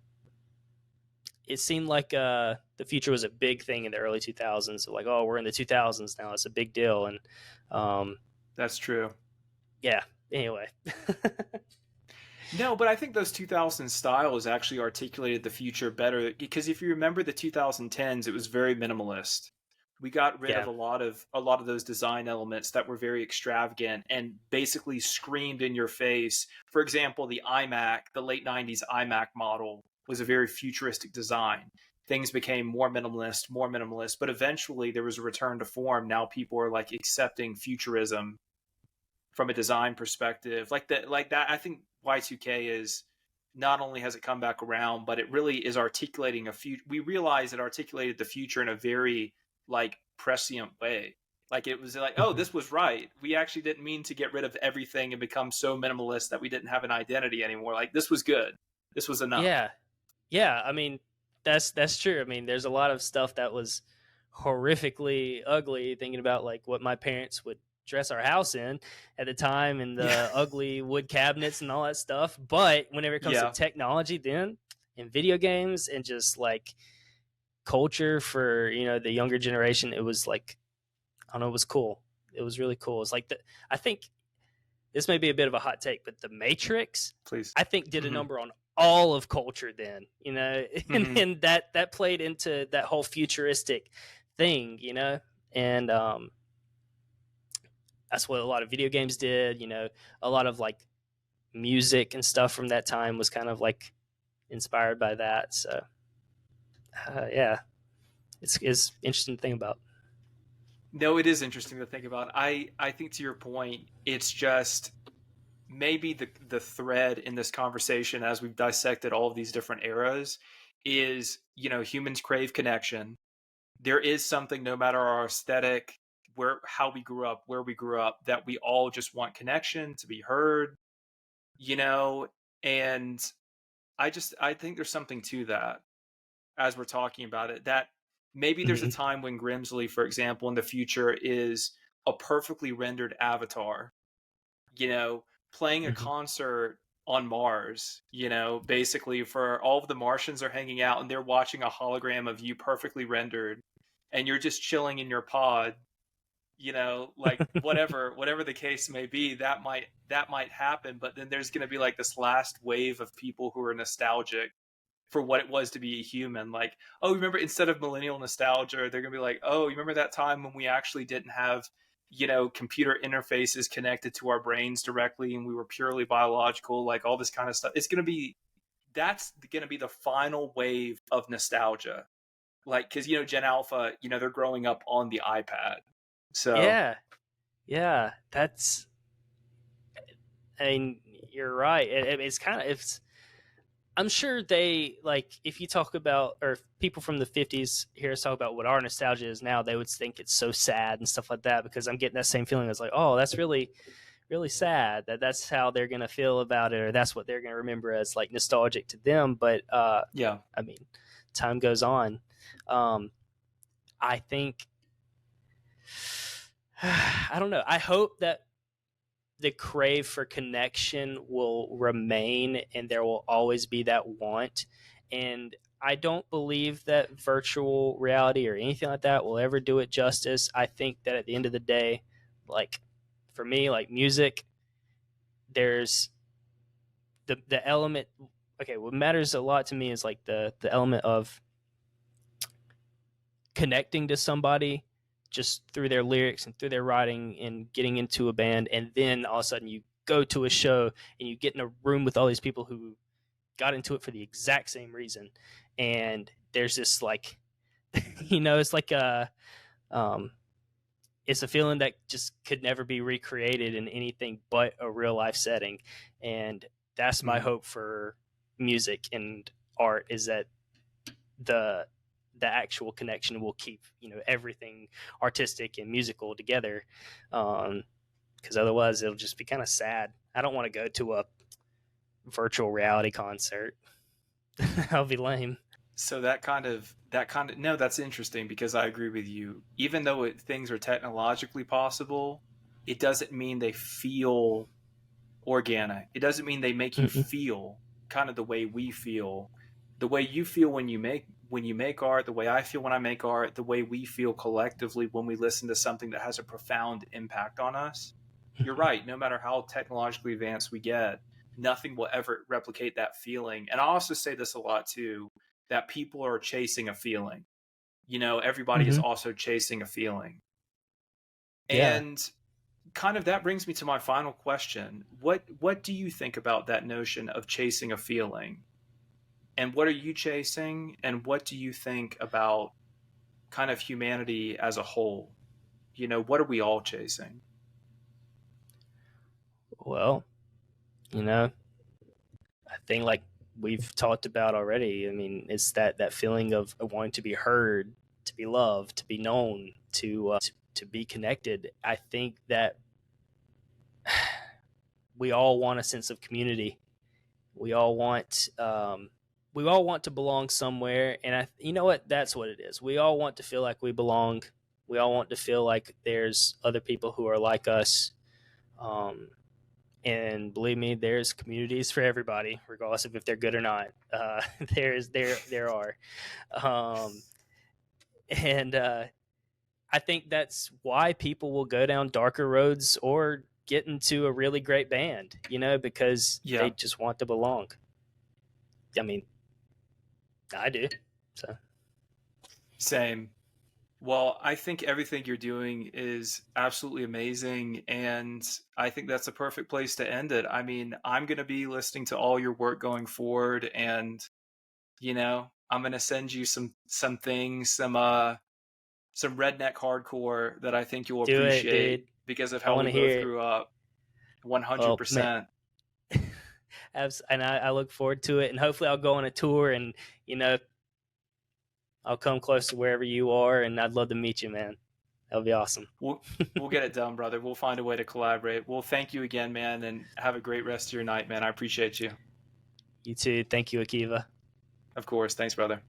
It seemed like the future was a big thing in the early 2000s. So like, oh, we're in the 2000s now. It's a big deal. And That's true. yeah, anyway. No, but I think those 2000 styles actually articulated the future better because if you remember the 2010s, it was very minimalist. We got rid Yeah. of a lot of those design elements that were very extravagant and basically screamed in your face. For example, the iMac, the late 90s iMac model was a very futuristic design. Things became more minimalist, but eventually there was a return to form. Now people are like accepting futurism from a design perspective. Like that I think Y2K is not only has it come back around, but it really is articulating a future. We realize it articulated the future in a very like prescient way. Like it was like, oh, this was right. We actually didn't mean to get rid of everything and become so minimalist that we didn't have an identity anymore. Like this was good. This was enough. Yeah. Yeah. I mean, that's true. I mean, there's a lot of stuff that was horrifically ugly, thinking about like what my parents would dress our house in at the time, and Yeah. the ugly wood cabinets and all that stuff. But whenever it comes to Yeah. technology then, and video games, and just like culture for, the younger generation, it was like, I don't know, it was cool. It was really cool. It's like I think this may be a bit of a hot take, but the Matrix, Please. I think, did a Mm-hmm. number on all of culture then, and, Mm-hmm. and that played into that whole futuristic thing, and that's what a lot of video games did. A lot of like music and stuff from that time was kind of like inspired by that. So yeah, it's interesting to think about. No, it is interesting to think about. I think to your point, it's just maybe the thread in this conversation as we've dissected all of these different eras is, humans crave connection. There is something, no matter our aesthetic, how we grew up, where we grew up, that we all just want connection, to be heard, and I think there's something to that as we're talking about it, that maybe there's a Mm-hmm. time when Grimzlee, for example, in the future is a perfectly rendered avatar, you know, playing a Mm-hmm. concert on Mars, basically for all of the Martians are hanging out and they're watching a hologram of you perfectly rendered and you're just chilling in your pod, like whatever the case may be, that might happen, but then there's going to be like this last wave of people who are nostalgic for what it was to be a human. Like, oh, remember, instead of millennial nostalgia, they're gonna be like, oh, you remember that time when we actually didn't have, computer interfaces connected to our brains directly, and we were purely biological, like all this kind of stuff. That's gonna be the final wave of nostalgia. Like, because Gen Alpha, they're growing up on the iPad, so Yeah, yeah, that's. I mean, you're right. It's kind of it's. I'm sure they like if you talk about or if people from the 50s hear us talk about what our nostalgia is now, they would think it's so sad and stuff like that. Because I'm getting that same feeling. It's like, oh, that's really really sad that's how they're gonna feel about it, or that's what they're gonna remember as like nostalgic to them. But yeah. I mean, time goes on. I think I don't know. I hope that the crave for connection will remain and there will always be that want. And I don't believe that virtual reality or anything like that will ever do it justice. I think that at the end of the day, like for me, like music, there's the element. Okay, what matters a lot to me is like the element of connecting to somebody just through their lyrics and through their writing and getting into a band, and then all of a sudden you go to a show and you get in a room with all these people who got into it for the exact same reason, and there's this like it's like um it's a feeling that just could never be recreated in anything but a real life setting. And that's my Mm. hope for music and art, is that the actual connection will keep everything artistic and musical together, because otherwise it'll just be kind of sad. I don't want to go to a virtual reality concert. That'll be lame. So no, that's interesting, because I agree with you. Even though things are technologically possible, it doesn't mean they feel organic. It doesn't mean they make you Mm-mm. feel kind of the way we feel, the way you feel when you make art, the way I feel when I make art, the way we feel collectively when we listen to something that has a profound impact on us. You're right. No matter how technologically advanced we get, nothing will ever replicate that feeling. And I also say this a lot too, that people are chasing a feeling. Everybody is Mm-hmm. also chasing a feeling. Yeah. And kind of that brings me to my final question. What do you think about that notion of chasing a feeling? And what are you chasing? And what do you think about kind of humanity as a whole? What are we all chasing? Well, you know, I think like we've talked about already. I mean, it's that feeling of wanting to be heard, to be loved, to be known, to be connected. I think that we all want a sense of community. We all want to belong somewhere, and you know what? That's what it is. We all want to feel like we belong. We all want to feel like there's other people who are like us. Um, and believe me, there's communities for everybody, regardless of if they're good or not. There are, um, and I think that's why people will go down darker roads or get into a really great band, because they Yeah, just want to belong. I mean, I do. So same. Well, I think everything you're doing is absolutely amazing, and I think that's a perfect place to end it. I mean, I'm going to be listening to all your work going forward, and I'm going to send you some things, some redneck hardcore that I think you'll do it, appreciate dude. because of I how want we to both hear it. grew up. Well, man, 100%. and I look forward to it, and hopefully I'll go on a tour, and you know I'll come close to wherever you are, and I'd love to meet you, man. That'll be awesome. We'll get it done, brother. We'll find a way to collaborate. Well, thank you again, man, and have a great rest of your night, man. I appreciate you. You too. Thank you, Akiva. Of course. Thanks, brother.